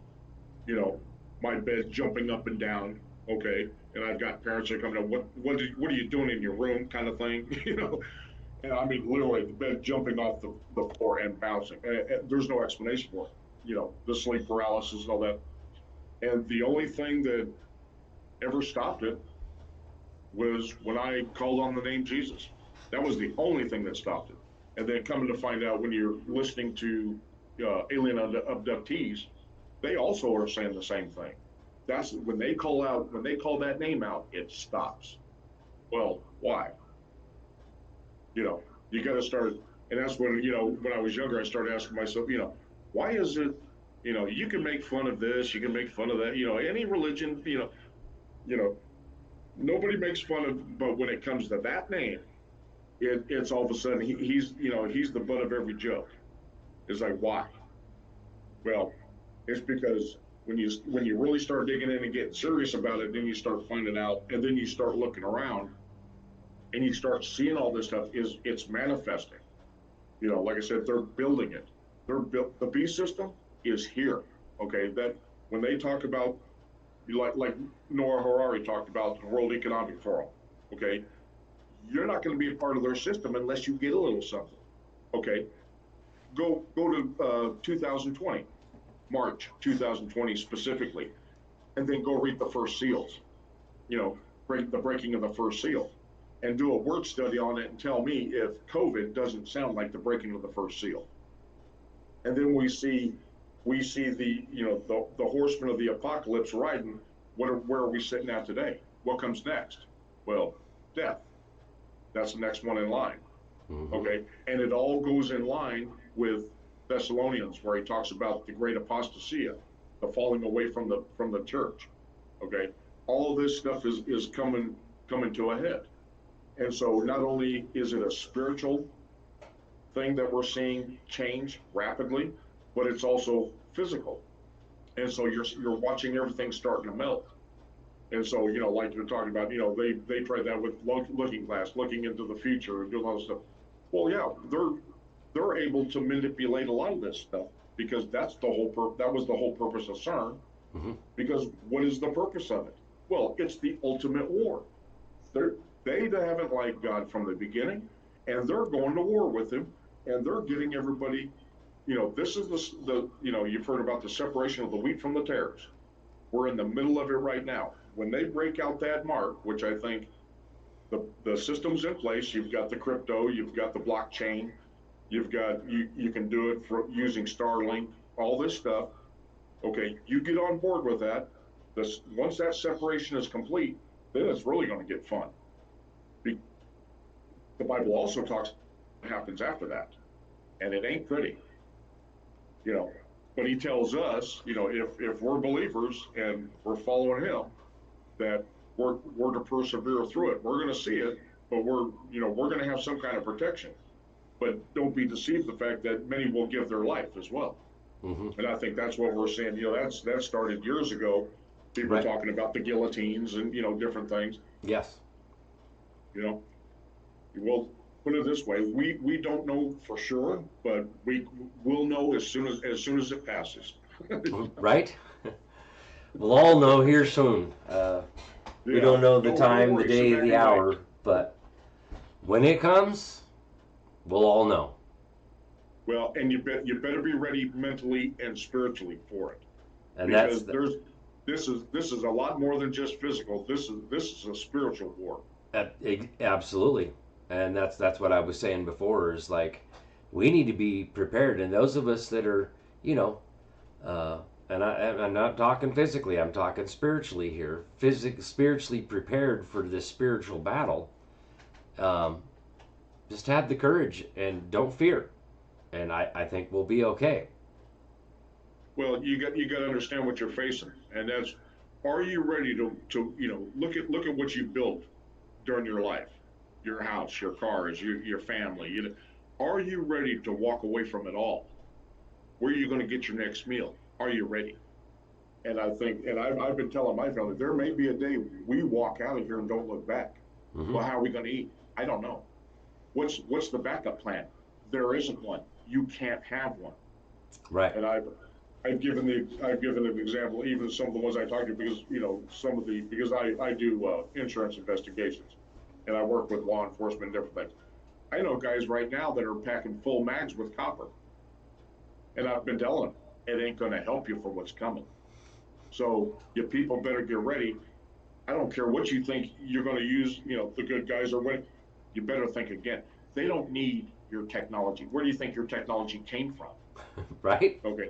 you know, my bed jumping up and down. Okay, and I've got parents that come to what are you doing in your room, kind of thing. You know, and I mean literally the bed jumping off the floor and bouncing. There's no explanation for it. You know, the sleep paralysis and all that. And the only thing that ever stopped it was when I called on the name Jesus. That was the only thing that stopped it. And then coming to find out when you're listening to alien abductees, they also are saying the same thing. That's when they call that name out, it stops. Well, why? You know, you got to start, and that's when, you know, when I was younger, I started asking myself, you know, why is it, you know, you can make fun of this, you can make fun of that, you know, any religion, you know, nobody makes fun of, but when it comes to that name, it's all of a sudden he's, you know, he's the butt of every joke. It's like, why? Well, it's because when you really start digging in and getting serious about it, then you start finding out, and then you start looking around, and you start seeing all this stuff is it's manifesting. You know, like I said, they're building it. They're built. The B system is here. Okay, that when they talk about, like Noah Harari talked about the World Economic Forum. Okay, you're not going to be a part of their system unless you get a little something. Okay, go to 2020, March 2020 specifically, and then go read the first seals. You know, the breaking of the first seal, and do a word study on it and tell me if COVID doesn't sound like the breaking of the first seal. And then we see the, you know, the horsemen of the apocalypse riding. Where are we sitting at today? What comes next? Well, death. That's the next one in line. Okay, and it all goes in line with Thessalonians, where he talks about the great apostasia, the falling away from the church. Okay, all of this stuff is coming to a head, and so not only is it a spiritual thing that we're seeing change rapidly, but it's also physical, and so you're watching everything starting to melt. And so, you know, like you're talking about, you know, they tried that with looking glass, looking into the future and doing all this stuff. Well, yeah, they're able to manipulate a lot of this stuff because that was the whole purpose of CERN. mm-hmm. Because what is the purpose of it? Well, it's the ultimate war. They haven't liked God from the beginning, and they're going to war with him, and they're getting everybody. You know, this is the you know, you've heard about the separation of the wheat from the tares. We're in the middle of it right now. When they break out that mark, which I think the system's in place, you've got the crypto, you've got the blockchain, you've got you can do it for using Starlink, all this stuff. Okay, you get on board with that. Once that separation is complete, then it's really going to get fun. The Bible also talks what happens after that, and it ain't pretty, you know. But he tells us, you know, if we're believers and we're following him, that we're to persevere through it. We're going to see it, but we're going to have some kind of protection. But don't be deceived the fact that many will give their life as well. Mm-hmm. And I think that's what we're seeing. You know, that started years ago. People talking about the guillotines and, you know, different things. Yes. You know, we'll put it this way: we don't know for sure, but we will know as soon as it passes. Right. We'll all know here soon. We don't know the time, the day, the hour, but when it comes, we'll all know. Well, and you better be ready mentally and spiritually for it, And because this is a lot more than just physical. This is a spiritual war. Absolutely, and that's what I was saying before. Is like we need to be prepared, and those of us that are, you know, and I'm not talking physically. I'm talking spiritually here. Spiritually prepared for this spiritual battle. Just have the courage and don't fear, and I think we'll be okay. Well, you got to understand what you're facing, and that's, are you ready to you know, look at what you built during your life, your house, your cars, your family. You know, are you ready to walk away from it all? Where are you going to get your next meal? Are you ready? And I think, and I've been telling my family, there may be a day we walk out of here and don't look back. Well, how are we going to eat? I don't know. What's the backup plan? There isn't one. You can't have one. Right. And I've given an example, even some of the ones I talked to, because because I do insurance investigations, and I work with law enforcement and different things. I know guys right now that are packing full mags with copper, and I've been telling them it ain't going to help you for what's coming. So you people better get ready. I don't care what you think you're going to use, the good guys or what. You better think again. They don't need your technology. Where do you think your technology came from? Right. Okay.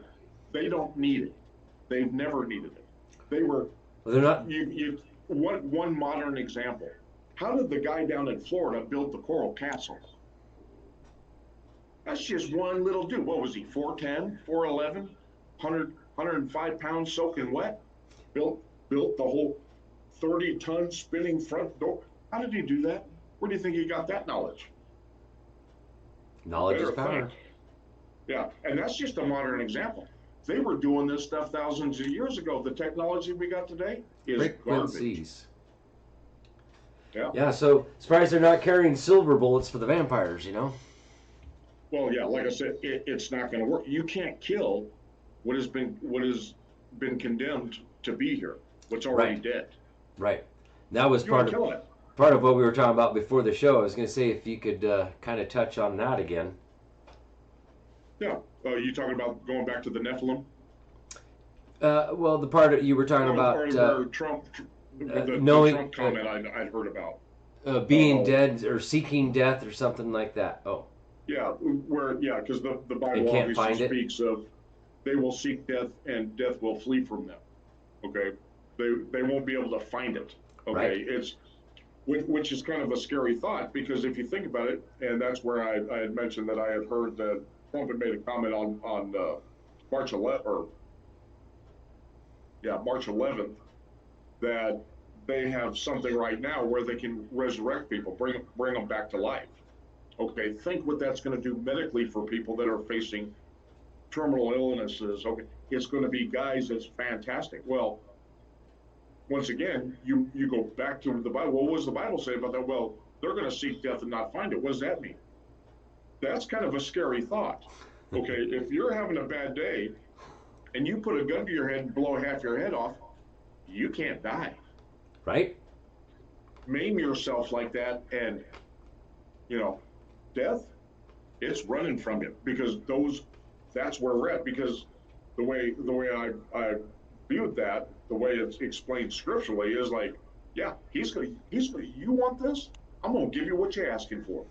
They don't need it. They've never needed it. They were. Well, they're not. One modern example. How did the guy down in Florida build the Coral Castle? That's just one little dude. What was he? 4'10", 4'11", 105 pounds soaking wet. Built the whole 30-ton spinning front door. How did he do that? Where do you think he got that knowledge? Knowledge is power. Yeah, and that's just a modern example. They were doing this stuff thousands of years ago. The technology we got today is frequencies. Yeah. Yeah. So surprised they're not carrying silver bullets for the vampires. Well, yeah, like I said, it's not going to work. You can't kill what has been condemned to be here. What's already dead. Right. That was part of what we were talking about before the show. I was going to say if you could kind of touch on that again. Yeah. You talking about going back to the Nephilim? Well, the part you were talking about Trump, knowing Trump comment I'd heard about being dead or seeking death or something like that. Oh. Yeah, because the Bible obviously speaks of they will seek death and death will flee from them. Okay, they won't be able to find it. Okay, right. It's which is kind of a scary thought because if you think about it, and that's where I had mentioned that I had heard that Trump had made a comment on March 11th that they have something right now where they can resurrect people, bring them back to life. Okay, think what that's going to do medically for people that are facing terminal illnesses. Okay, it's going to be guys that's fantastic. Well, once again, you go back to the Bible. What does the Bible say about that? Well, they're going to seek death and not find it. What does that mean? That's kind of a scary thought. Okay, if you're having a bad day and you put a gun to your head and blow half your head off, you can't die. Right. Maim yourself like that and, death, it's running from you because that's where we're at. Because the way I viewed that, the way it's explained scripturally is like, yeah, he's gonna, you want this? I'm gonna give you what you're asking for.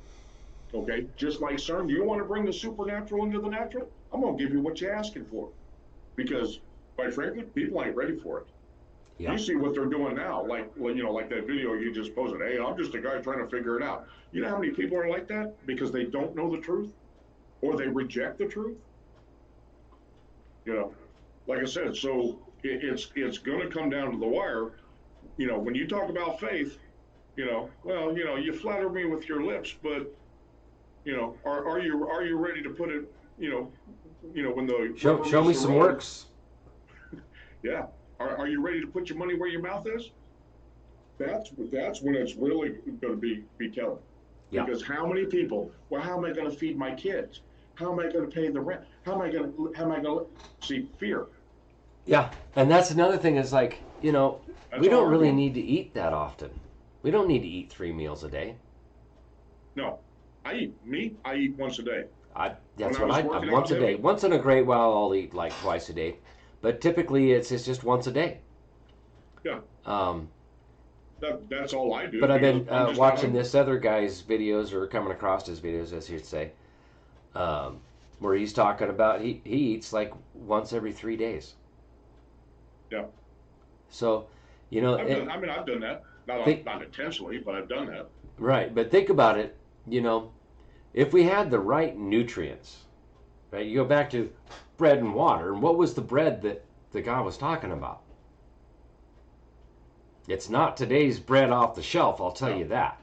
Okay, just like CERN, do you want to bring the supernatural into the natural? I'm gonna give you what you're asking for, because quite frankly, people ain't ready for it. Yeah. You see what they're doing now, like that video you just posted. Hey, I'm just a guy trying to figure it out. You know how many people are like that because they don't know the truth, or they reject the truth. Like I said, so it's going to come down to the wire. When you talk about faith, you flatter me with your lips, but are you ready to put it? When the show me some works. Yeah. Are you ready to put your money where your mouth is? That's when it's really going to be telling. Yeah. Because how many people? Well, how am I going to feed my kids? How am I going to pay the rent? How am I going to see fear? Yeah, and that's another thing. Is like we don't really need to eat that often. We don't need to eat 3 meals a day. No, I eat once a day. That's what I once a day. Once in a great while, I'll eat like twice a day. But typically, it's just once a day. Yeah. That's all I do. But I've been watching this other guy's videos, or coming across his videos, as you'd say, where he's talking about he eats like once every 3 days. Yeah. So, I've done that. Not intentionally, but I've done that. Right, but think about it. If we had the right nutrients, right? You go back to bread and water, and what was the bread that the guy was talking about? It's not today's bread off the shelf, I'll tell you that.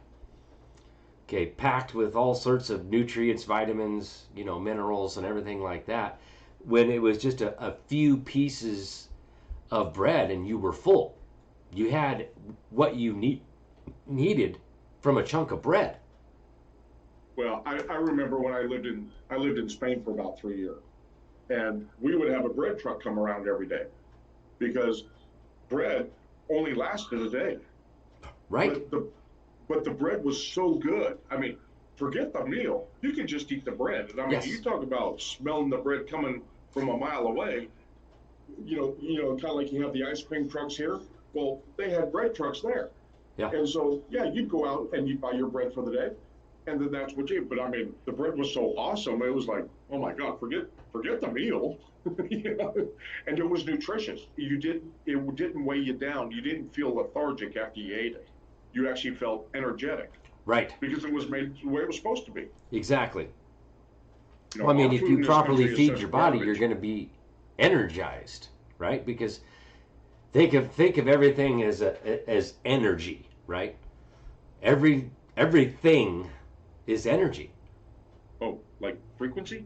Okay, packed with all sorts of nutrients, vitamins, minerals and everything like that. When it was just a few pieces of bread and you were full. You had what you needed from a chunk of bread. Well, I remember when I lived in Spain for about 3 years, and we would have a bread truck come around every day because bread only lasted a day. Right? But the bread was so good. I mean, forget the meal. You could just eat the bread. And I mean, Yes. you talk about smelling the bread coming from a mile away. Kind of like you have the ice cream trucks here. Well, they had bread trucks there. Yeah. And so, yeah, you'd go out and you'd buy your bread for the day, and then that's what you eat. But I mean, the bread was so awesome. It was like, oh my God, forget the meal. And it was nutritious. It didn't weigh you down. You didn't feel lethargic after you ate it. You actually felt energetic Right. because it was made the way it was supposed to be. Exactly. You know, Well, I mean, our if food you in this properly country is feed such your body, garbage. you're going to be energized, right? Because think of everything as energy, right? Everything is energy, Oh, like frequency?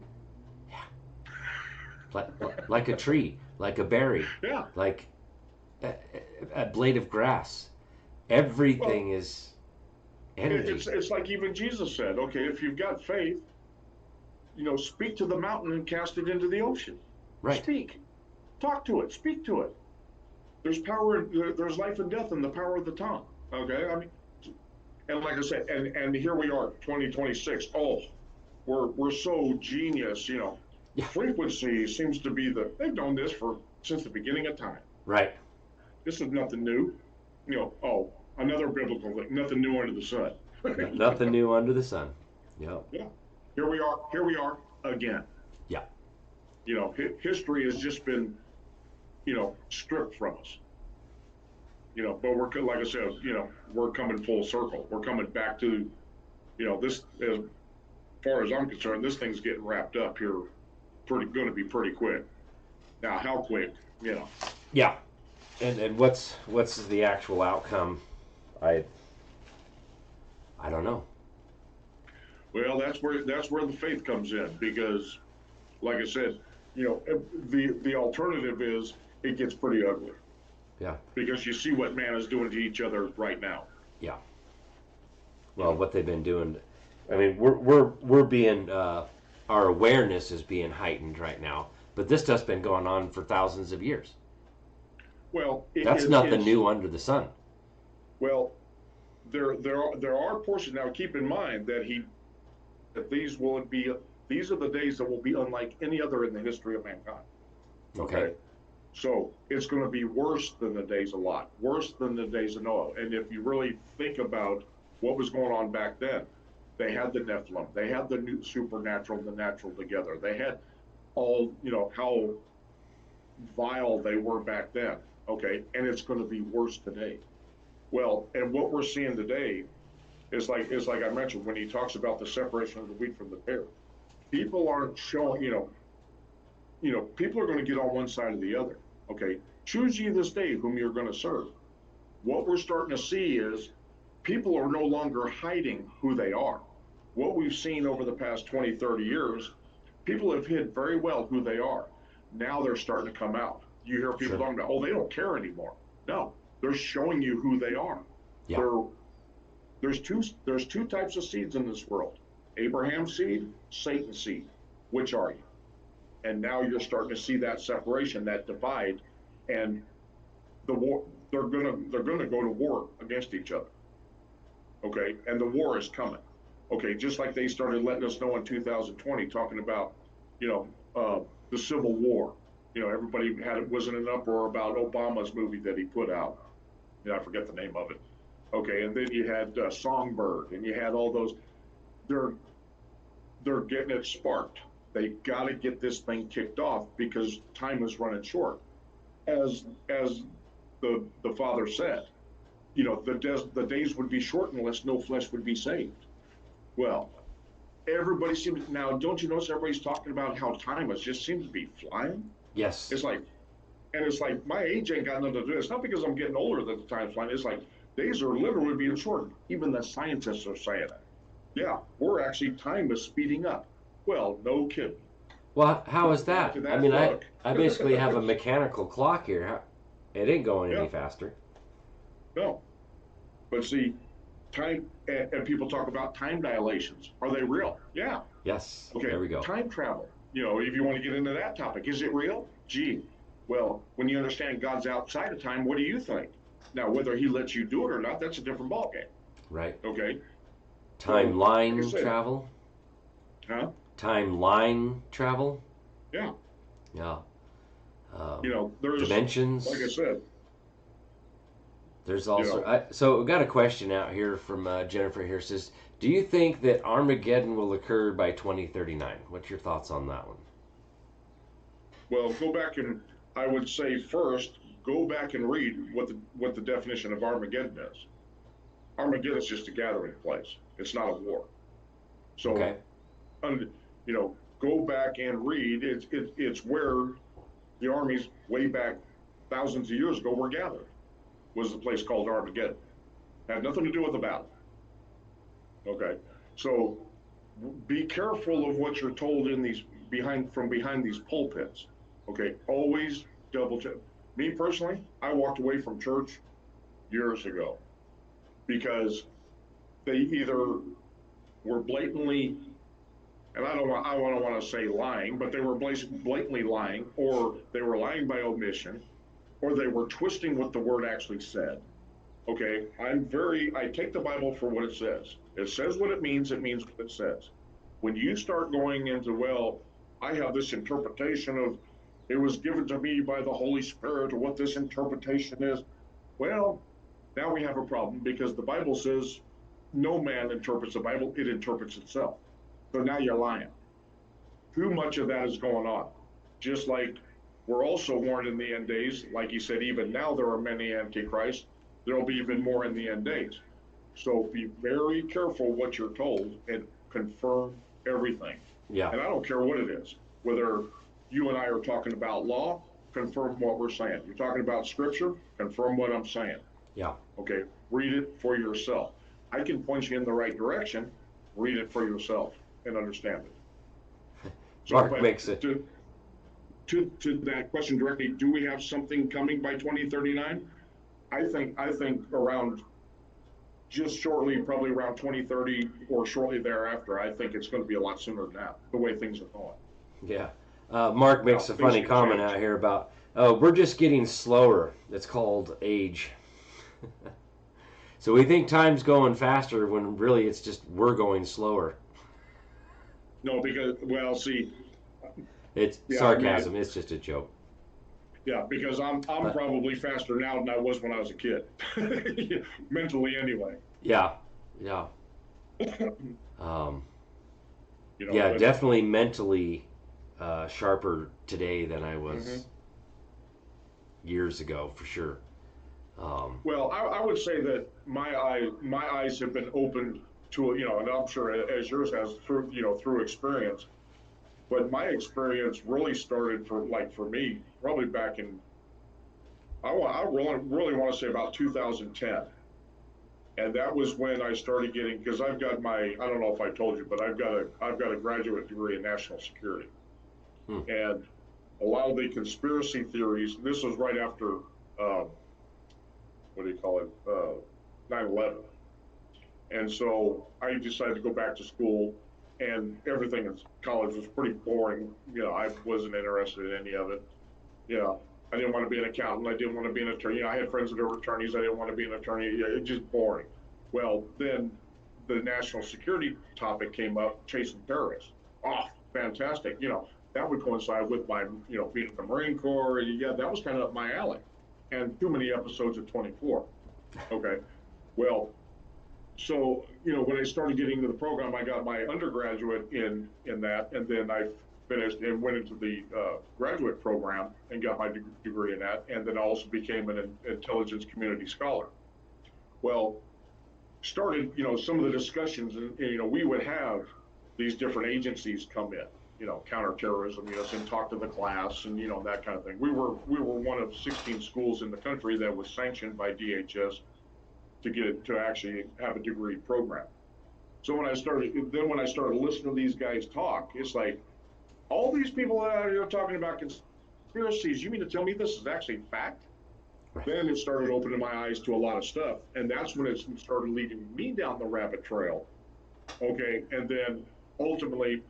like a tree, like a berry, Yeah. like a blade of grass. Everything is energy. It's like even Jesus said, okay, if you've got faith, speak to the mountain and cast it into the ocean. Right. Speak. Talk to it. Speak to it. There's power, there's life and death in the power of the tongue. Okay? I mean, and like I said, and here we are, 2026. Oh, we're so genius, Yeah. Frequency seems to be they've known this since the beginning of time. Right. This is nothing new. Another biblical thing, nothing new under the sun. Nothing new under the sun. Yep. Yeah. Here we are again. Yeah. History has just been, stripped from us. But we're, like I said, we're coming full circle. We're coming back to, this, as far as I'm concerned, this thing's getting wrapped up here going to be pretty quick. Now, how quick, Yeah. And what's the actual outcome? I don't know. Well, that's where the faith comes in because, like I said, the alternative is it gets pretty ugly. Yeah. Because you see what man is doing to each other right now. Yeah. Well, what they've been doing. I mean, we're being our awareness is being heightened right now, but this stuff's been going on for thousands of years. Well, That's nothing new under the sun. Well, there are portions now. Keep in mind that these are the days that will be unlike any other in the history of mankind. Okay. So it's going to be worse than the days of Lot, worse than the days of Noah. And if you really think about what was going on back then, they had the Nephilim, they had the new supernatural and the natural together. They had all, how vile they were back then. Okay. And it's going to be worse today. Well, and what we're seeing today is like I mentioned when he talks about the separation of the wheat from the tare. People aren't showing, people are going to get on one side or the other. Okay, choose ye this day whom you're going to serve. What we're starting to see is people are no longer hiding who they are. What we've seen over the past 20, 30 years, people have hid very well who they are. Now they're starting to come out. You hear people talking about, they don't care anymore. No, they're showing you who they are. Yeah. There's two types of seeds in this world: Abraham's seed, Satan's seed. Which are you? And now you're starting to see that separation, that divide, and the war. They're gonna go to war against each other. Okay, and the war is coming. Okay, just like they started letting us know in 2020, talking about, the Civil War. Everybody was in an uproar about Obama's movie that he put out. I forget the name of it. Okay, and then you had Songbird, and you had all those. They're getting it sparked. They got to get this thing kicked off because time is running short. As the Father said, the days would be short unless no flesh would be saved. Well, everybody seems now. Don't you notice everybody's talking about how time just seems to be flying? Yes. It's like my age ain't got nothing to do with it. It's not because I'm getting older that the time's flying. It's like days are literally being shortened. Even the scientists are saying it. Yeah, time is speeding up. Well, no kidding. Well, how is that? To that I mean, book. I basically have a mechanical clock here. It ain't going Yeah. any faster. No. But see, time, and people talk about time dilations. Are they real? Yeah. Yes. Okay. There we go. Time travel. If you want to get into that topic, is it real? Gee. Well, when you understand God's outside of time, what do you think? Now, whether he lets you do it or not, that's a different ballgame. Right. Okay. Timeline like I said, travel. Huh? Timeline travel. Yeah. Yeah. There's, Dimensions. like I said, There's also so we got a question out here from Jennifer here says, do you think that Armageddon will occur by 2039? What's your thoughts on that one? well, go back and I would say first, go back and read what the definition of Armageddon is. Armageddon is just a gathering place. It's not a war. So, Okay. Go back and read. It's where the armies way back thousands of years ago were gathered. Was the place called Armageddon? Had nothing to do with the battle. Okay, so be careful of what you're told in these from behind these pulpits. Okay, always double check. Me personally, I walked away from church years ago because they either were blatantly, and I don't want to say lying, but they were blatantly lying, or they were lying by omission, or they were twisting what the word actually said. Okay, I take the Bible for what it says. It says what it means what it says. When you start going into, well, I have this interpretation of, it was given to me by the Holy Spirit, or what this interpretation is, well, now we have a problem because the Bible says no man interprets the Bible, it interprets itself. So now you're lying. Too much of that is going on. Just like we're also warned in the end days, like you said, even now there are many antichrists. There'll be even more in the end days. So be very careful what you're told and confirm everything. Yeah. And I don't care what it is, whether you and I are talking about law, confirm what we're saying. You're talking about scripture, confirm what I'm saying. Yeah. Okay, read it for yourself. I can point you in the right direction, read it for yourself and understand it. So, Mark makes it. To that question directly, do we have something coming by 2039? I think around just shortly, probably around 2030 or shortly thereafter. I think it's going to be a lot sooner than that, the way things are going. Yeah. Mark makes a funny comment out here about, oh, we're just getting slower. It's called age. So we think time's going faster when really it's just we're going slower. No, because, well, see. It's sarcasm. It's just a joke. Yeah, because I'm probably faster now than I was when I was a kid. Mentally, anyway. Yeah. Yeah. Definitely mentally sharper today than I was years ago, for sure. Well, I would say that my eyes have been opened to, and I'm sure as yours has through experience. But my experience really started for me probably back in I really want to say about 2010. And that was when I started getting, because I've got I don't know if I told you, but I've got a graduate degree in national security. And a lot of the conspiracy theories, this was right after, 9/11. And so I decided to go back to school, and everything in college was pretty boring. I wasn't interested in any of it. I didn't want to be an accountant. I didn't want to be an attorney. I had friends that were attorneys. I didn't want to be an attorney. It's just boring. Well, then the national security topic came up, chasing terrorists. Oh, fantastic. That would coincide with my, being in the Marine Corps. Yeah, that was kind of up my alley. And too many episodes of 24. Okay. Well, so, when I started getting into the program, I got my undergraduate in that, and then I finished and went into the graduate program and got my degree in that, and then I also became an intelligence community scholar. Well, started, some of the discussions, and, we would have these different agencies come in, counterterrorism, and talk to the class and, that kind of thing. We were one of 16 schools in the country that was sanctioned by DHS to actually have a degree program. So when I started listening to these guys talk, it's like, all these people that are talking about conspiracies, you mean to tell me this is actually fact? Then it started opening my eyes to a lot of stuff. And that's when it started leading me down the rabbit trail. Okay. And then ultimately,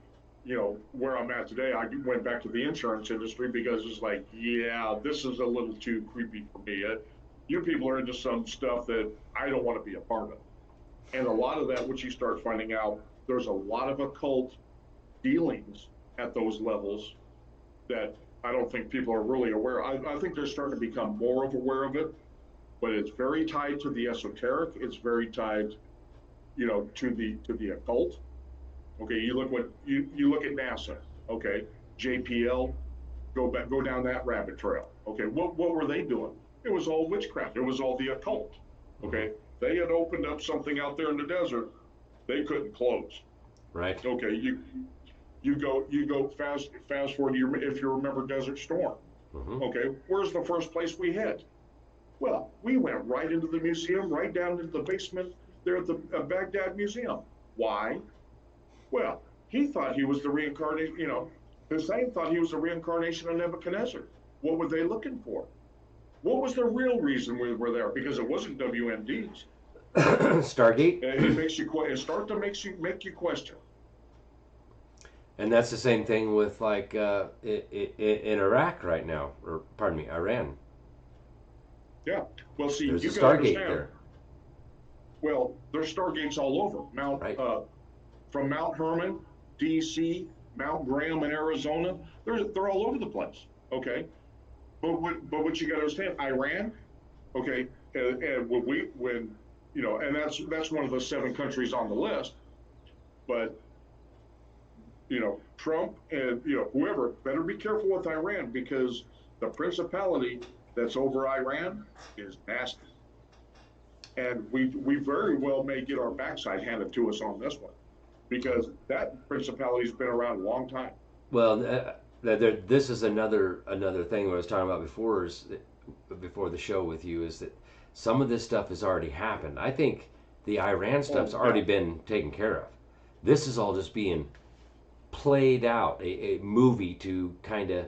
where I'm at today, I went back to the insurance industry because it's like, yeah, this is a little too creepy for me. You people are into some stuff that I don't want to be a part of. And a lot of that, which you start finding out, there's a lot of occult dealings at those levels that I don't think people are really aware. I think they're starting to become more of aware of it, but it's very tied to the esoteric. It's very tied, to the occult. Okay, you look at NASA. Okay, JPL, go down that rabbit trail. Okay, what were they doing? It was all witchcraft. It was all the occult. Okay, they had opened up something out there in the desert. They couldn't close. Right. Okay, you go fast forward. If you remember Desert Storm. Okay, where's the first place we hit? Well, we went right into the museum, right down into the basement there at the Baghdad Museum. Why? Well, he thought he was the reincarnation. Hussein thought he was the reincarnation of Nebuchadnezzar. What were they looking for? What was the real reason we were there? Because it wasn't WMDs. Stargate. It makes you make you question. And that's the same thing with like in Iraq right now, or pardon me, Iran. Yeah. Well, see, there's you a gotta Stargate understand. there. Well, there's Stargates all over. Right. From Mount Herman, D.C., Mount Graham in Arizona, they're all over the place. Okay. But what you got to understand, Iran, okay, and and that's one of the 7 countries on the list, but Trump and whoever better be careful with Iran, because the principality that's over Iran is nasty, and we very well may get our backside handed to us on this one, because that principality's been around a long time. Well, this is another thing I was talking about before before the show with you, is that some of this stuff has already happened. I think the Iran stuff's already been taken care of. This is all just being played out, a movie to kind of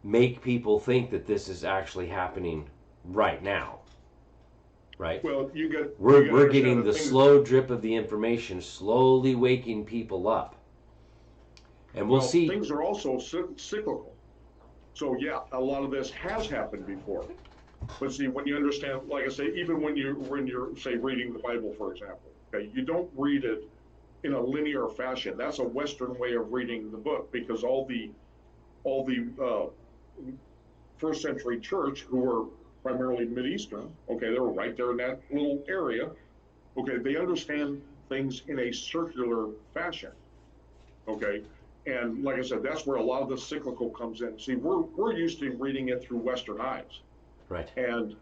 make people think that this is actually happening right now. Right? Well, we're getting the slow drip of the information, slowly waking people up. And we'll see. Things are also cyclical. So yeah, a lot of this has happened before. But see, when you understand, like I say, even when you're say reading the Bible, for example, okay, you don't read it in a linear fashion. That's a Western way of reading the book, because all the first century church, who were primarily Mideastern, okay, they were right there in that little area. Okay, they understand things in a circular fashion. Okay. And like I said, that's where a lot of the cyclical comes in. See, we're used to reading it through Western eyes. Right. And,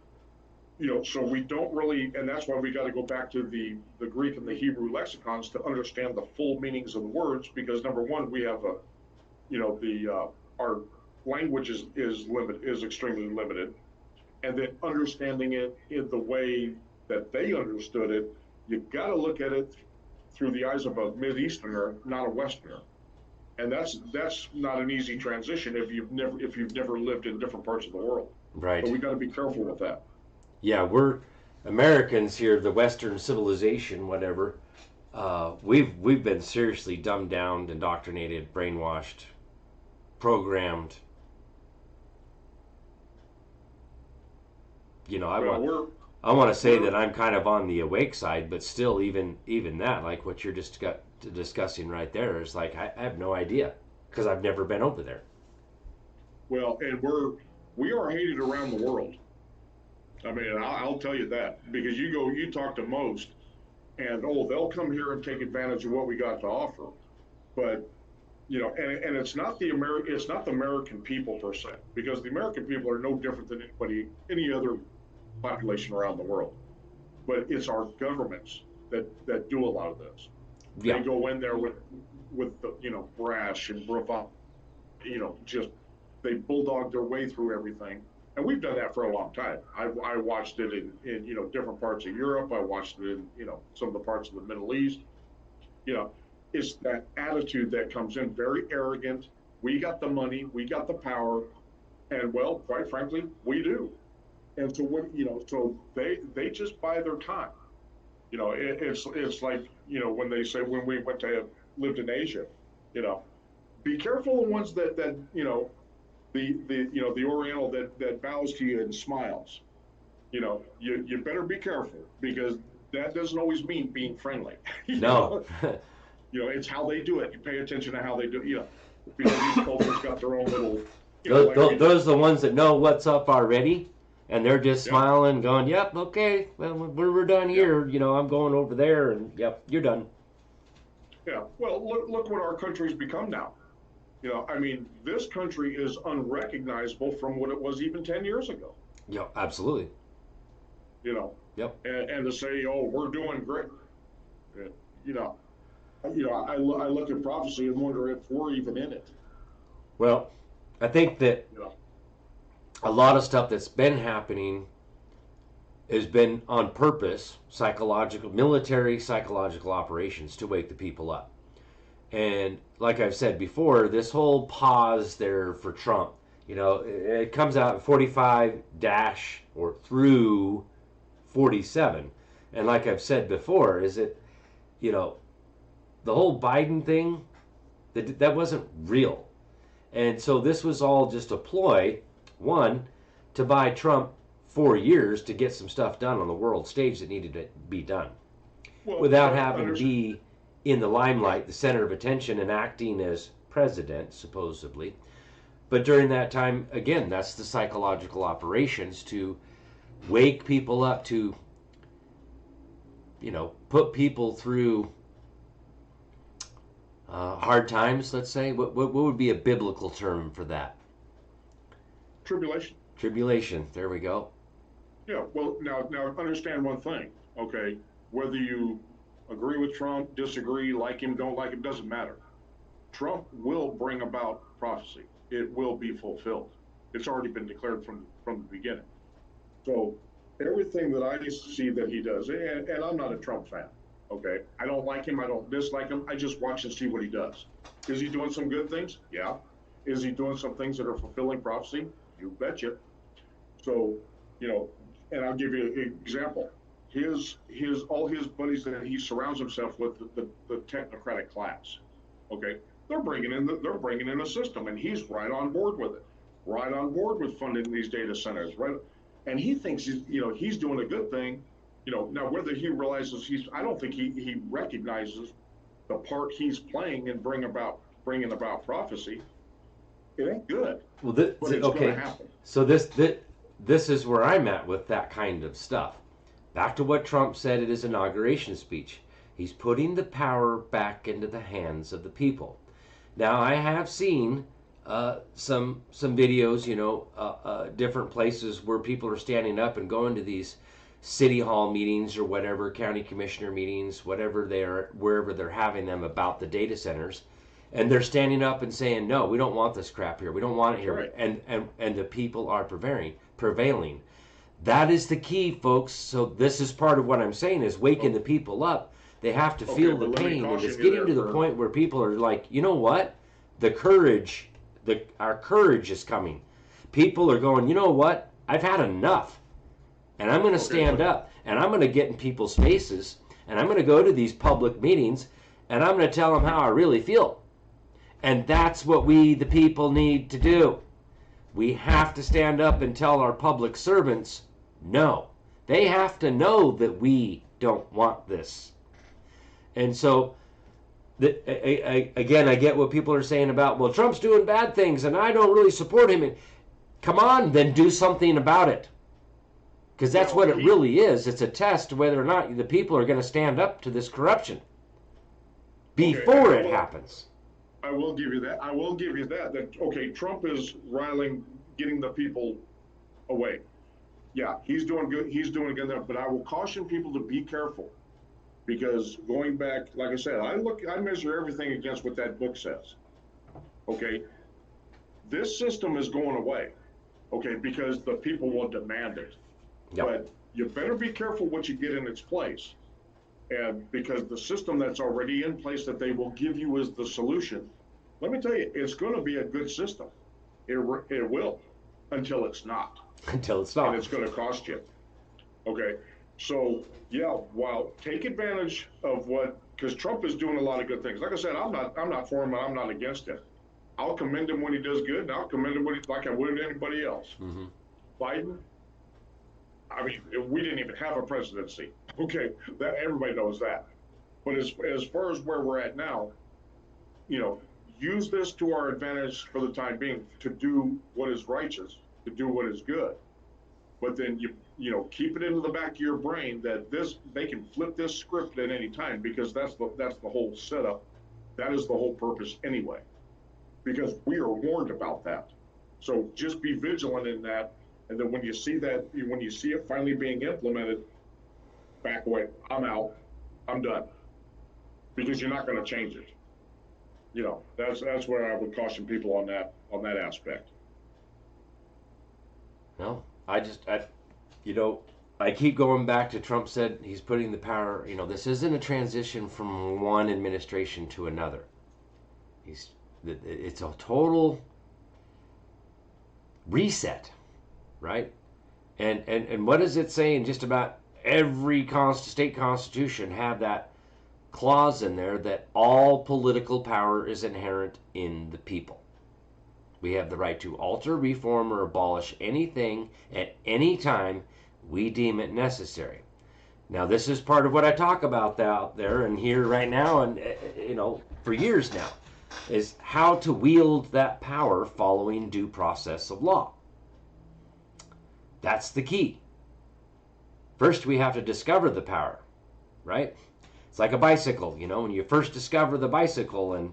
so we don't really, and that's why we got to go back to the Greek and the Hebrew lexicons to understand the full meanings of the words, because number one, we have our language is extremely limited. And then understanding it in the way that they understood it, you got to look at it through the eyes of a Mideasterner, not a Westerner. And that's not an easy transition if you've never lived in different parts of the world. Right. So we got to be careful with that. Yeah, we're Americans here, the Western civilization, whatever. We've been seriously dumbed down, indoctrinated, brainwashed, programmed. I want to say that I'm kind of on the awake side, but still, even that, like what you're just discussing right there, is like I have no idea, because I've never been over there. Well, and we are hated around the world. I mean, I'll tell you that, because you talk to most, and they'll come here and take advantage of what we got to offer, but and it's not the American people per se, because the American people are no different than any other population around the world, but it's our governments that do a lot of this. Yeah. They go in there with the brash and bravado, just they bulldog their way through everything, and we've done that for a long time. I watched it in different parts of Europe. I watched it in some of the parts of the Middle East. It's that attitude that comes in, very arrogant. We got the money, we got the power, and well, quite frankly, we do. And so what, so they just buy their time. It's like, when they say, when we went to lived in Asia, you know, be careful the ones that the Oriental that bows to you and smiles. You better be careful, because that doesn't always mean being friendly. No. It's how they do it. You pay attention to how they do it, because each culture's got their own little, those are the ones that know what's up already, and they're just Yep. smiling, going, "Yep, okay, well, we're done here. I'm going over there, and yep, you're done." yeah. Well, look what our country's become now. I mean, this country is unrecognizable from what it was even 10 years ago. Yeah, absolutely. You know, Yep. and to say, oh, we're doing great. uh, you know, I look at prophecy and wonder if we're even in it. Well, I think that You know, a lot of stuff that's been happening has been on purpose, military psychological operations to wake the people up. And like I've said before, this whole pause there for Trump, it comes out 45 dash or through 47. And like I've said before, is it, the whole Biden thing, that wasn't real. And so this was all just a ploy, one, to buy Trump 4 years to get some stuff done on the world stage that needed to be done, well, without having to be in the limelight, the center of attention, and acting as president, supposedly. But during that time, again, that's the psychological operations to wake people up, to, put people through hard times, let's say. What would be a biblical term for that? tribulation. Tribulation. There we go. Yeah. Well, now understand one thing. Okay, whether you agree with Trump, disagree, like him, don't like him, doesn't matter. Trump will bring about prophecy. It will be fulfilled. It's already been declared from the beginning. So everything that I see that he does, and I'm not a Trump fan. Okay, I don't like him. I don't dislike him. I just watch and see what he does. Is he doing some good things? Yeah. Is he doing some things that are fulfilling prophecy? You betcha. So, and I'll give you an example. All his buddies that he surrounds himself with, the technocratic class. Okay, they're bringing in a system, and he's right on board with it. Right on board with funding these data centers. Right, and he thinks he's doing a good thing. Now whether he realizes I don't think he recognizes the part he's playing in bringing about prophecy. It ain't good. Well, but it's okay. Gonna happen. So this is where I'm at with that kind of stuff. Back to what Trump said at his inauguration speech. He's putting the power back into the hands of the people. Now, I have seen some videos, different places where people are standing up and going to these city hall meetings or whatever, county commissioner meetings, wherever they're having them about the data centers. And they're standing up and saying, no, we don't want this crap here. We don't want it here. Right. And the people are prevailing. That is the key, folks. So this is part of what I'm saying, is waking the people up. They have to feel the pain. And it's getting to the point where people are like, you know what? Our courage is coming. People are going, you know what? I've had enough. And I'm going to stand up. And I'm going to get in people's faces. And I'm going to go to these public meetings. And I'm going to tell them how I really feel. And that's what we, the people, need to do. We have to stand up and tell our public servants, no. They have to know that we don't want this. And so, again, I get what people are saying about, well, Trump's doing bad things and I don't really support him. Come on, then do something about it. Because that's what it really is. It's a test whether or not the people are going to stand up to this corruption before it happens. I will give you that. That okay, Trump is getting the people away. Yeah, he's doing good. He's doing good there. But I will caution people to be careful, because going back, like I said, I measure everything against what that book says. Okay, this system is going away. Okay, because the people will demand it. Yep. But you better be careful what you get in its place. And because the system that's already in place that they will give you as the solution, let me tell you, it's going to be a good system. It will, until it's not. until it's and not. it's going to cost you. Okay, so yeah, well, take advantage of because Trump is doing a lot of good things. Like I said, I'm not for him, and I'm not against him. I'll commend him when he does good, and I'll commend him like I would anybody else. Mm-hmm. Biden, I mean, we didn't even have a presidency. Okay, that everybody knows that. But as far as where we're at now, use this to our advantage for the time being to do what is righteous, to do what is good. But then keep it into the back of your brain that they can flip this script at any time, because that's the whole setup. That is the whole purpose anyway, because we are warned about that. So just be vigilant in that, and then when you see it finally being implemented, back away. I'm out. I'm done, because you're not going to change it. That's where I would caution people on that aspect. No, I keep going back to Trump said he's putting the power, this isn't a transition from one administration to another. It's a total reset, right? And what does it say in just about every state constitution have that clause in there that all political power is inherent in the people? We have the right to alter, reform, or abolish anything at any time we deem it necessary. Now, this is part of what I talk about out there and here right now, and for years now, is how to wield that power following due process of law. That's the key. First, we have to discover the power, right? It's like a bicycle, when you first discover the bicycle, and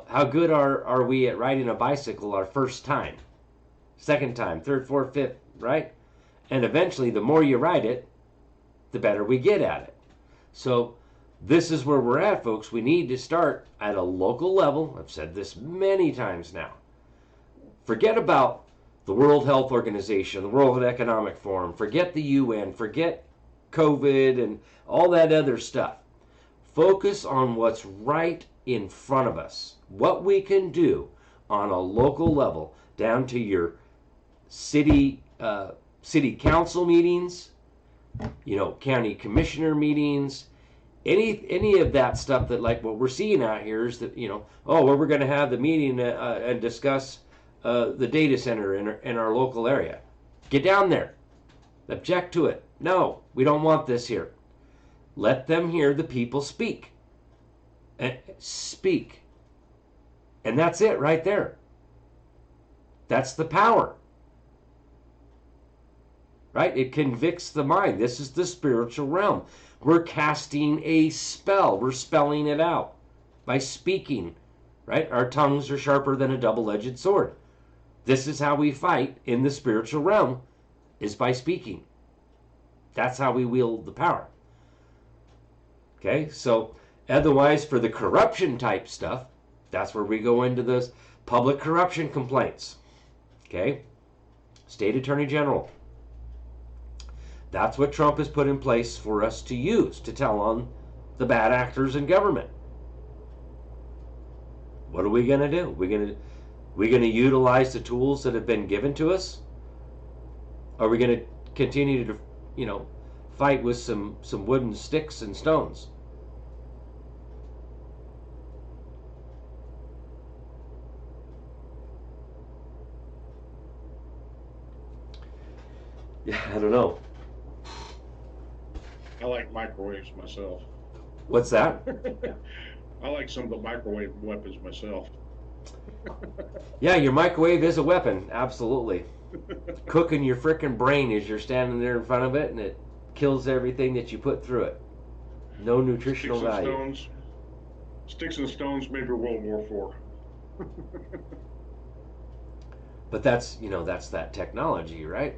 how good are we at riding a bicycle our first time, second time, third, fourth, fifth, right? And eventually, the more you ride it, the better we get at it. So this is where we're at, folks. We need to start at a local level. I've said this many times now. Forget about the World Health Organization, the World Economic Forum. Forget the UN. Forget COVID and all that other stuff. Focus on what's right in front of us. What we can do on a local level, down to your city council meetings, county commissioner meetings, any of that stuff that, like what we're seeing out here is that, where we're going to have the meeting and discuss the data center in our local area. Get down there. Object to it. No, we don't want this here. Let them hear the people speak. Speak. And that's it right there. That's the power. Right? It convicts the mind. This is the spiritual realm. We're casting a spell. We're spelling it out by speaking. Right? Our tongues are sharper than a double-edged sword. This is how we fight in the spiritual realm, is by speaking. That's how we wield the power. Okay, so otherwise, for the corruption type stuff, that's where we go into this public corruption complaints. Okay, State Attorney General. That's what Trump has put in place for us to use to tell on the bad actors in government. What are we going to do? We're going to utilize the tools that have been given to us? Are we going to continue to, fight with some wooden sticks and stones? Yeah, I don't know. I like microwaves myself. What's that? I like some of the microwave weapons myself. Yeah, your microwave is a weapon, absolutely. Cooking your frickin' brain as you're standing there in front of it, and it kills everything that you put through it. No nutritional value. Sticks and stones, maybe World War IV. But that's that technology, right?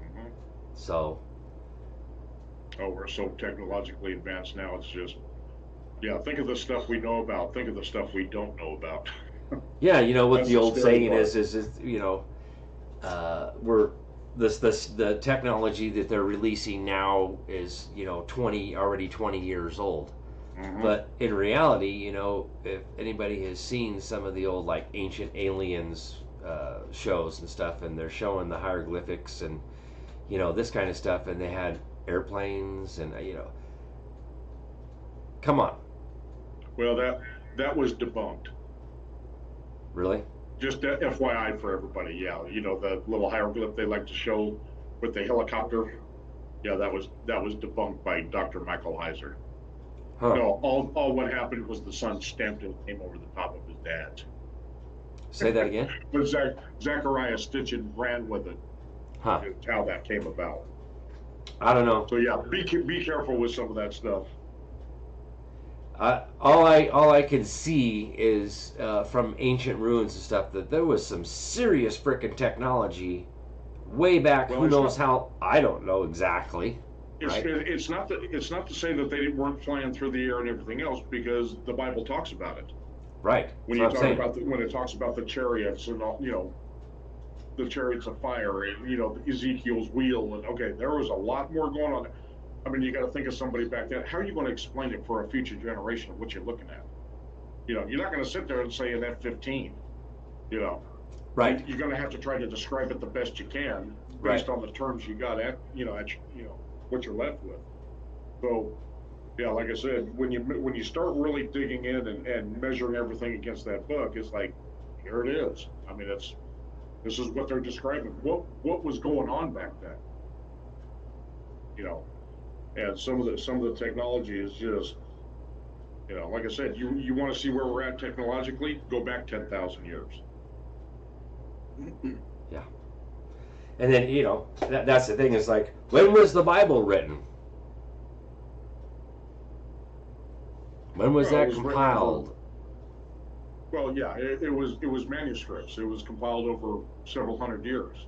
Mm-hmm. So. Oh, we're so technologically advanced now. It's just, think of the stuff we know about. Think of the stuff we don't know about. Yeah, what that's the old saying part. is we're the technology that they're releasing now is 20 years old. Mm-hmm. But in reality, if anybody has seen some of the old like ancient aliens shows and stuff, and they're showing the hieroglyphics and this kind of stuff, and they had airplanes and come on, Well, that was debunked. really? Just FYI for everybody. Yeah, the little hieroglyph they like to show with the helicopter. Yeah, that was debunked by Dr. Michael Heiser. Huh? No, all what happened was the sun stamped and came over the top of his dad's. Say that again? But Zachariah Stitchin ran with it. Huh? It's how that came about. I don't know. So yeah, be careful with some of that stuff. All I can see is from ancient ruins and stuff that there was some serious freaking technology way back. Well, who knows how? I don't know exactly. Right? It's not to say that they weren't flying through the air and everything else, because the Bible talks about it. Right. When That's you what I'm talk saying. about when it talks about the chariots and all, the chariots of fire, and Ezekiel's wheel, and okay, there was a lot more going on. I mean, you got to think of somebody back then. How are you going to explain it for a future generation of what you're looking at? You're not going to sit there and say an F-15. Right. You're going to have to try to describe it the best you can based on the terms you got at what you're left with. So, yeah, like I said, when you start really digging in and measuring everything against that book, it's like, here it is. I mean, this is what they're describing. What was going on back then? And some of the technology is just, like I said, you want to see where we're at technologically? Go back 10,000 years. Yeah. And then that's the thing, is like, when was the Bible written? When was Well, it that was written compiled? Well, yeah, it was manuscripts. It was compiled over several hundred years.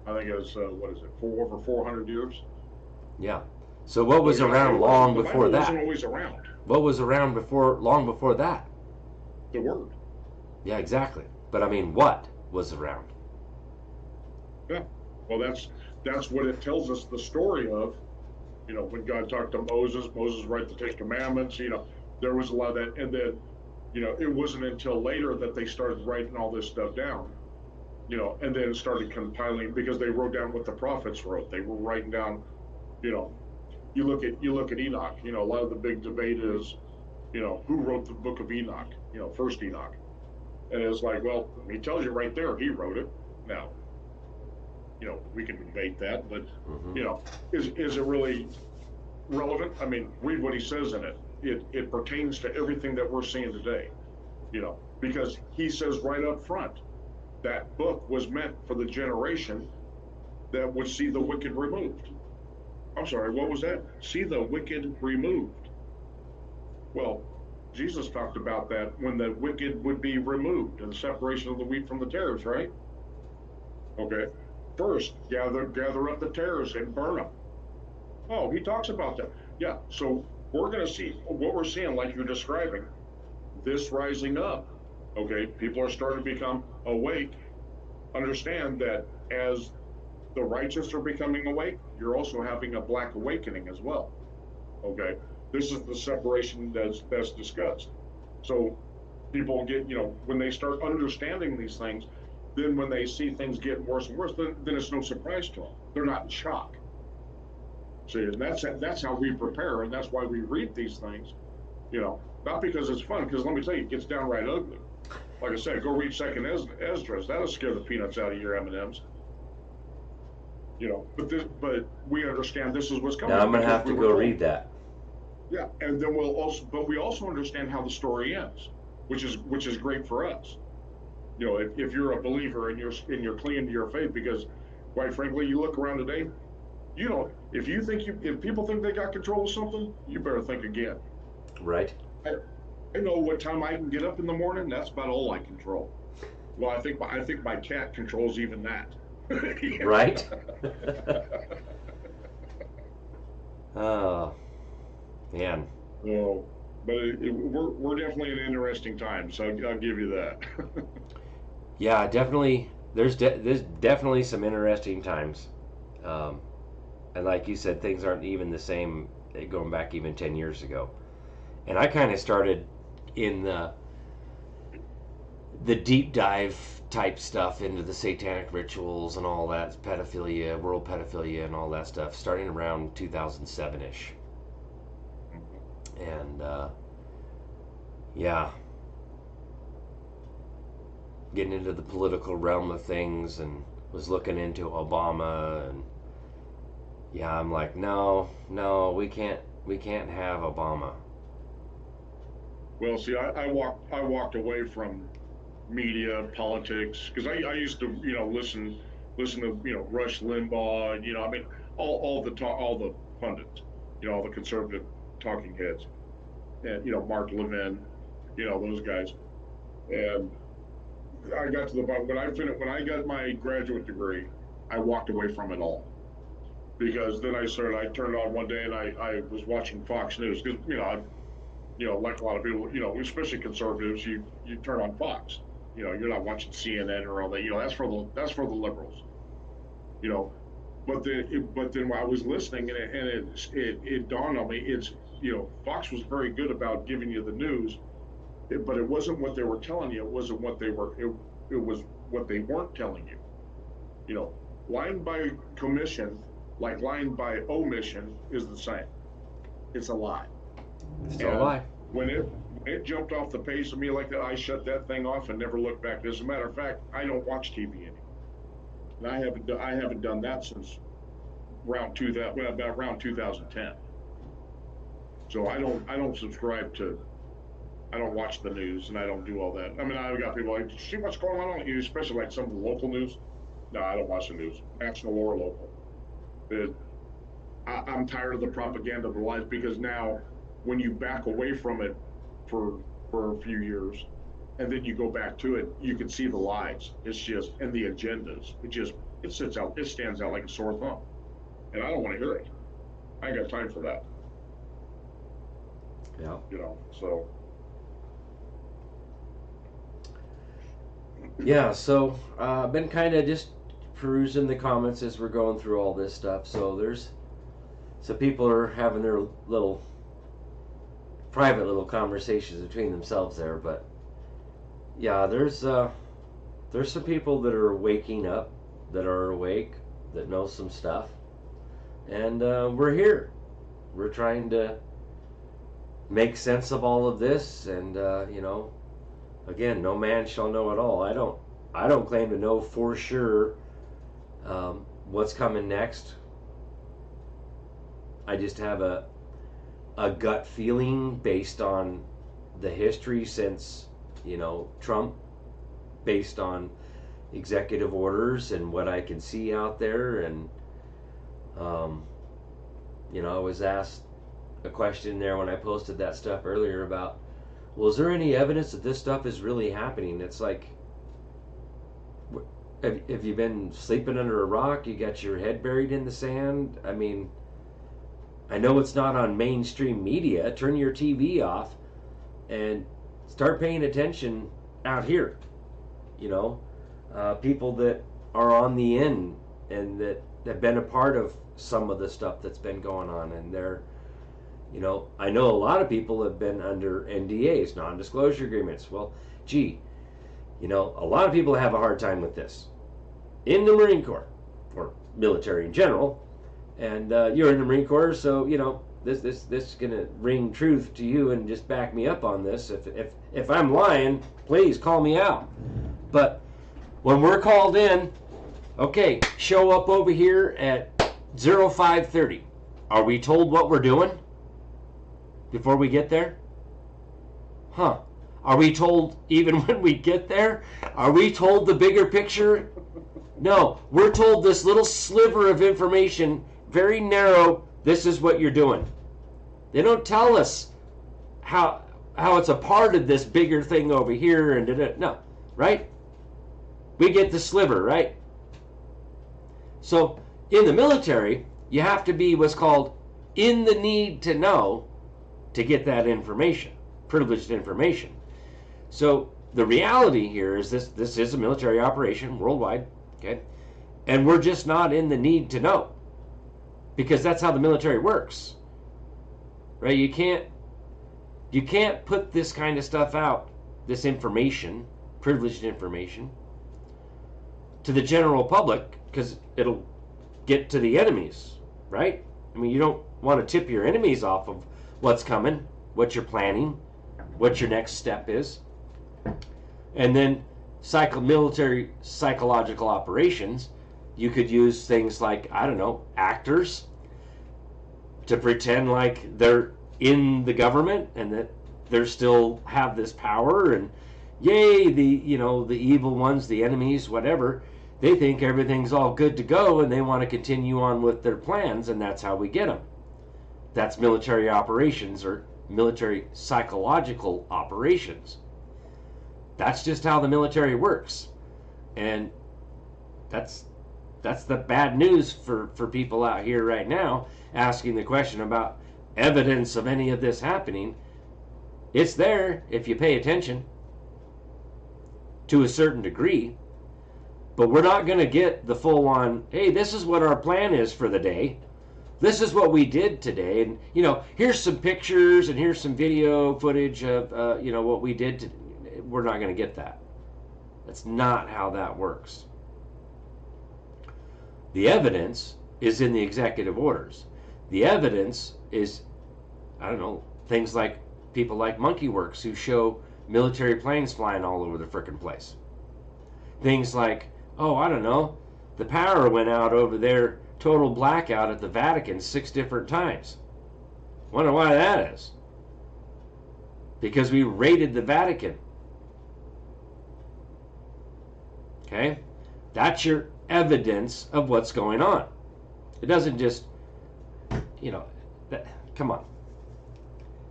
I think it's what is it, over 400 years? Yeah. So what was So, around long the before Bible that? wasn't always around. What was around long before that? The Word. Yeah, exactly. But I mean, what was around? Yeah. Well, that's what it tells us the story of. When God talked to Moses wrote the Ten Commandments. There was a lot of that, and then, it wasn't until later that they started writing all this stuff down. And then started compiling, because they wrote down what the prophets wrote. They were writing down. You look at Enoch. A lot of the big debate is, who wrote the book of Enoch? First Enoch. And it's like, well, he tells you right there, he wrote it. Now, we can debate that, but is it really relevant? I mean, read what he says in it. It pertains to everything that we're seeing today. Because he says right up front, that book was meant for the generation that would see the wicked removed. I'm sorry, what was that? See the wicked removed. Well, Jesus talked about that when the wicked would be removed, and the separation of the wheat from the tares, right? Okay. First, gather up the tares and burn them. Oh, he talks about that. Yeah, so we're going to see what we're seeing, like you're describing, this rising up. Okay, people are starting to become awake. Understand that as the righteous are becoming awake, you're also having a black awakening as well. Okay, this is the separation that's discussed. So people get, when they start understanding these things, then when they see things getting worse and worse, then it's no surprise to them. They're not in shock. See, and that's how we prepare, and that's why we read these things. Not because it's fun, because let me tell you, it gets downright ugly. Like I said, go read Second Esdras. That'll scare the peanuts out of your M&Ms. But we understand this is what's coming. Now I'm gonna have to go read that. Yeah, and then we also understand how the story ends, which is great for us. If you're a believer and you're clinging to your faith, because quite frankly, you look around today, if people think they got control of something, you better think again. Right. I know what time I can get up in the morning. That's about all I control. Well, I think my cat controls even that. Right. Oh, man. So, but we're definitely in interesting times. So I'll give you that. Yeah, definitely. There's definitely some interesting times, and like you said, things aren't even the same going back even 10 years ago. And I kind of started in the the deep dive type stuff into the satanic rituals and all that, pedophilia, world pedophilia, and all that stuff, starting around 2007-ish. And yeah, getting into the political realm of things, and was looking into Obama, and yeah, I'm like, no, we can't have Obama. Well, see, I walked away from media, politics, because I used to, listen to, Rush Limbaugh, I mean, all the pundits, all the conservative talking heads, and, Mark Levin, those guys. And I got to the point when I got my graduate degree, I walked away from it all. Because then I turned on one day and I was watching Fox News, because, like a lot of people, especially conservatives, you turn on Fox. You're not watching CNN or all that. That's for the liberals. But then while I was listening, and it dawned on me, it's Fox was very good about giving you the news, but it wasn't what they were telling you. It wasn't what they were. It was what they weren't telling you. Lying by commission, like lying by omission, is the same. It's a lie. It's a lie. When it jumped off the page of me like that, I shut that thing off and never looked back. As a matter of fact, I don't watch TV anymore. And I haven't done that since around 2010. So I don't subscribe to. I don't watch the news, and I don't do all that. I mean, I've got people like, see what's going on, especially like some of the local news. No, I don't watch the news, national or local. I'm tired of the propaganda of the lies, because now, when you back away from it for a few years, and then you go back to it, you can see the lies. It's just, and the agendas. It stands out like a sore thumb, and I don't want to hear it. I ain't got time for that. Yeah. So. Yeah, so I've been kind of just perusing the comments as we're going through all this stuff. So people are having their little private little conversations between themselves there, but yeah, there's some people that are waking up, that are awake, that know some stuff, and we're here. We're trying to make sense of all of this, and again, no man shall know it all. I don't claim to know for sure what's coming next. I just have a gut feeling based on the history since, Trump, based on executive orders and what I can see out there. And, I was asked a question there when I posted that stuff earlier about, well, is there any evidence that this stuff is really happening? It's like, have you been sleeping under a rock? You got your head buried in the sand? I mean, I know it's not on mainstream media. Turn your TV off and start paying attention out here. People that are on the end and that have been a part of some of the stuff that's been going on, and they're, I know a lot of people have been under NDAs, non-disclosure agreements. Well, gee, a lot of people have a hard time with this in the Marine Corps, or military in general. And you're in the Marine Corps, so this is gonna ring truth to you, and just back me up on this. If I'm lying, please call me out. But when we're called in, okay, show up over here at 0530. Are we told what we're doing before we get there? Huh? Are we told even when we get there? Are we told the bigger picture? No, we're told this little sliver of information, very narrow. This is what you're doing. They don't tell us how it's a part of this bigger thing over here, and no, right? We get the sliver, right? So in the military, you have to be what's called in the need to know to get that information, privileged information. So the reality here is this is a military operation worldwide, okay? And we're just not in the need to know, because that's how the military works, right? You can't put this kind of stuff out, this information, privileged information to the general public, because it'll get to the enemies, right? I mean, you don't want to tip your enemies off of what's coming, what you're planning, what your next step is. And then military psychological operations, you could use things like, I don't know, actors to pretend like they're in the government and that they still have this power, and yay, the evil ones, the enemies, whatever, they think everything's all good to go and they want to continue on with their plans, and that's how we get them. That's military operations, or military psychological operations. That's just how the military works. And that's the bad news for people out here right now asking the question about evidence of any of this happening. It's there if you pay attention to a certain degree, but we're not going to get the full on, hey, this is what our plan is for the day. This is what we did today. And, here's some pictures and here's some video footage of, what we did today. We're not going to get that. That's not how that works. The evidence is in the executive orders. The evidence is, I don't know, things like people like Monkey Works who show military planes flying all over the frickin' place. Things like, oh, I don't know, the power went out over there, total blackout at the Vatican 6 different times. Wonder why that is. Because we raided the Vatican. Okay? That's your evidence of what's going on. It doesn't just, come on.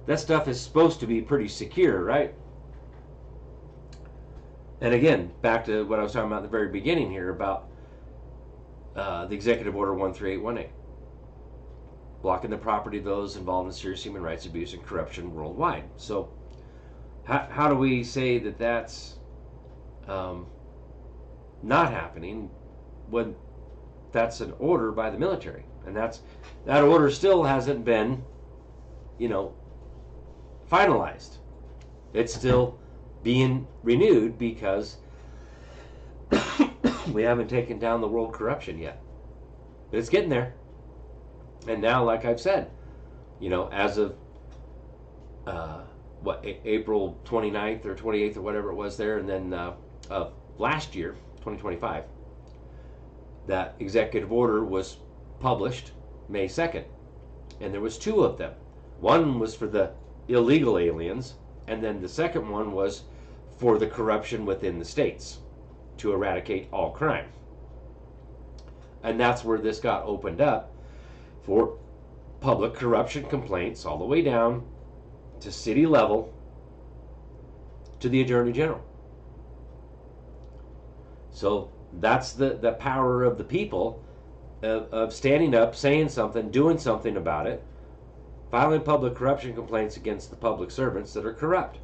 That stuff is supposed to be pretty secure, right? And again, back to what I was talking about at the very beginning here about the Executive Order 13818. Blocking the property of those involved in serious human rights abuse and corruption worldwide. So, how do we say that that's not happening when that's an order by the military? And that order still hasn't been, finalized. It's still being renewed because we haven't taken down the world corruption yet. But it's getting there. And now, like I've said, as of April 29th or 28th or whatever it was there, and then last year, 2025, that executive order was published May 2nd. And there was 2 of them. One was for the illegal aliens, and then the second one was for the corruption within the states to eradicate all crime. And that's where this got opened up for public corruption complaints all the way down to city level to the Attorney General. So that's the power of the people of standing up, saying something, doing something about it, filing public corruption complaints against the public servants that are corrupt.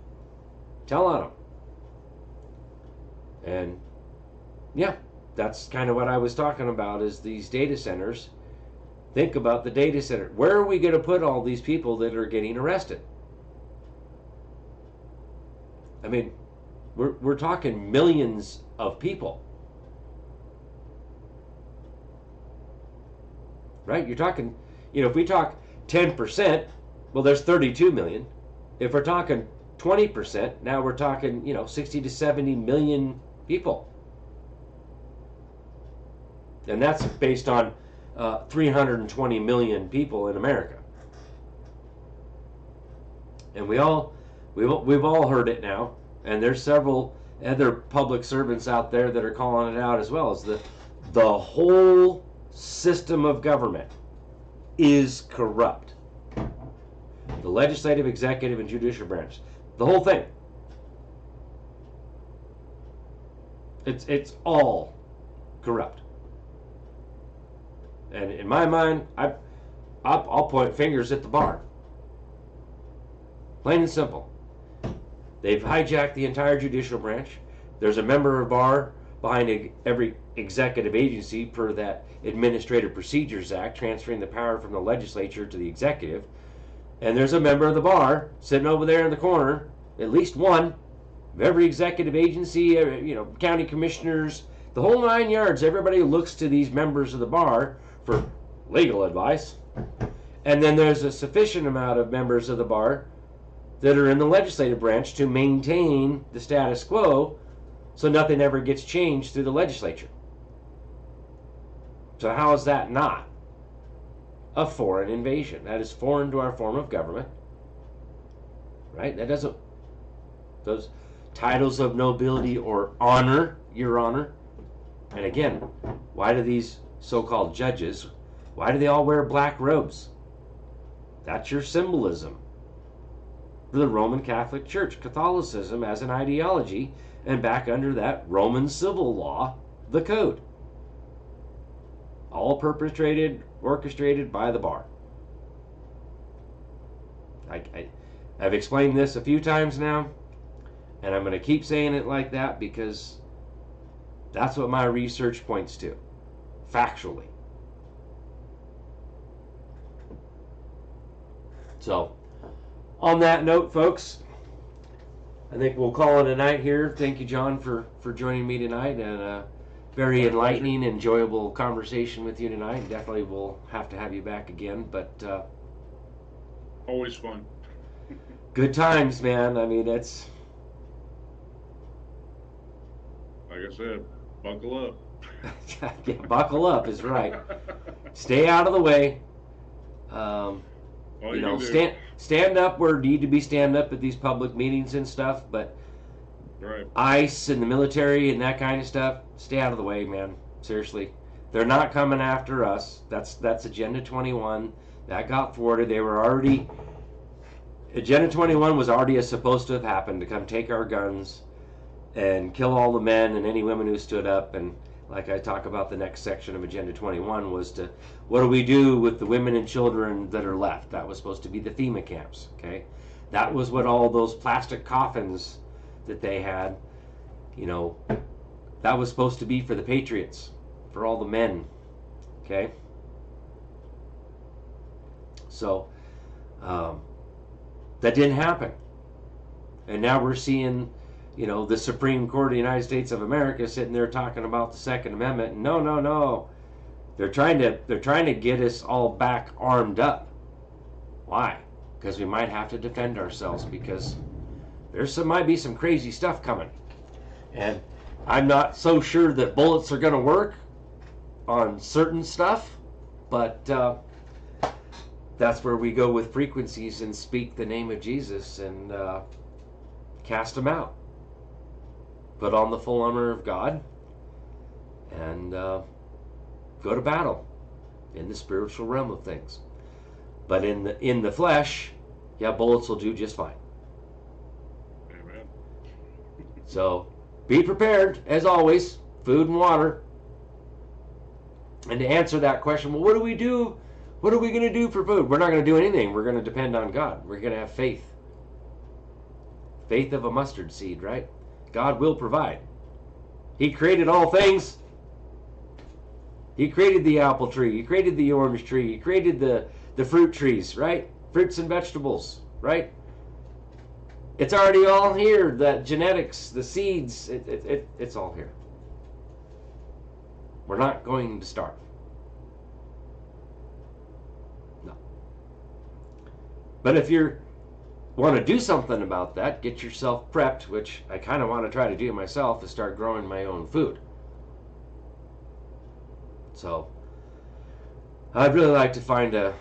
Tell on them. And yeah, that's kind of what I was talking about, is these data centers. Think about the data center. Where are we going to put all these people that are getting arrested? I mean, we're talking millions of people. Right? You're talking, if we talk 10%, well, there's 32 million. If we're talking 20%, now we're talking, 60 to 70 million people. And that's based on 320 million people in America. And we've all heard it now, and there's several other public servants out there that are calling it out as well, as the whole system of government is corrupt. The legislative, executive, and judicial branch. The whole thing. It's all corrupt. And in my mind, I'll point fingers at the bar. Plain and simple. They've hijacked the entire judicial branch. There's a member of bar behind every executive agency per that Administrative Procedures Act, transferring the power from the legislature to the executive. And there's a member of the bar sitting over there in the corner, at least one, every executive agency, county commissioners, the whole 9 yards. Everybody looks to these members of the bar for legal advice. And then there's a sufficient amount of members of the bar that are in the legislative branch to maintain the status quo so nothing ever gets changed through the legislature. So how is that not a foreign invasion? That is foreign to our form of government, right? That doesn't, those titles of nobility or honor, your honor. And again, why do these so-called judges, why do they all wear black robes? That's your symbolism for the Roman Catholic Church, Catholicism as an ideology, and back under that Roman civil law, the code. All perpetrated, orchestrated by the bar. I've explained this a few times now, and I'm going to keep saying it like that because that's what my research points to, factually. So, on that note, folks, I think we'll call it a night here. Thank you, John, for joining me tonight, and a very enlightening, enjoyable conversation with you tonight. Definitely we'll have to have you back again, but Always fun. good times, man. I mean, it's... Like I said, buckle up. Yeah, buckle up is right. Stay out of the way. All you can do. Stand up where you need to be stand up at these public meetings and stuff, but Right. ICE and the military and that kind of stuff, stay out of the way, man. Seriously. They're not coming after us. That's Agenda 21. That got thwarted. They were already... Agenda 21 was already supposed to have happened, to come take our guns and kill all the men and any women who stood up. And like I talk about, the next section of Agenda 21 was to, what do we do with the women and children that are left? That was supposed to be the FEMA camps, okay? That was what all those plastic coffins that they had, that was supposed to be for the patriots, for all the men, okay? So, that didn't happen. And now we're seeing, the Supreme Court of the United States of America sitting there talking about the Second Amendment. No. They're trying to get us all back armed up. Why? Because we might have to defend ourselves, because might be some crazy stuff coming. And I'm not so sure that bullets are going to work on certain stuff, but that's where we go with frequencies and speak the name of Jesus and cast them out. Put on the full armor of God and go to battle in the spiritual realm of things. But in the flesh, bullets will do just fine. Amen. So be prepared, as always, food and water. And to answer that question, well, what do we do? What are we going to do for food? We're not going to do anything. We're going to depend on God. We're going to have faith. Faith of a mustard seed, right? God will provide. He created all things. He created the apple tree. He created the orange tree. He created the fruit trees, right? Fruits and vegetables, right? It's already all here. The genetics, the seeds, it's all here. We're not going to starve. No. But if you want to do something about that, get yourself prepped, which I kind of want to try to do myself, is start growing my own food. So I'd really like to find a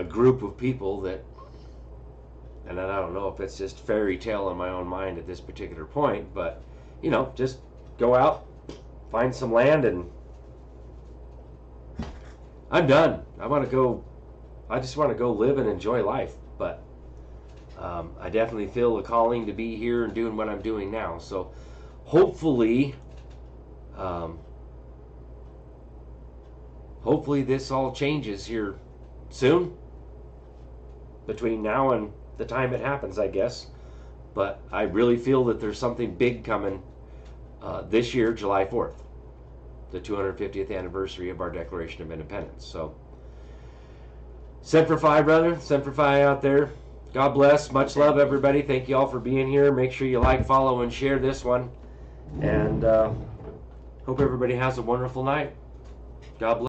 group of people that, and I don't know if it's just fairy tale in my own mind at this particular point, but just go out, find some land, and I'm done. I just want to go live and enjoy life. But I definitely feel a calling to be here and doing what I'm doing now. So hopefully this all changes here soon, between now and the time it happens, I guess. But I really feel that there's something big coming this year, July 4th, the 250th anniversary of our Declaration of Independence. So Semper Fi, brother. Semper Fi out there. God bless. Much love, everybody. Thank you all for being here. Make sure you like, follow, and share this one. And hope everybody has a wonderful night. God bless.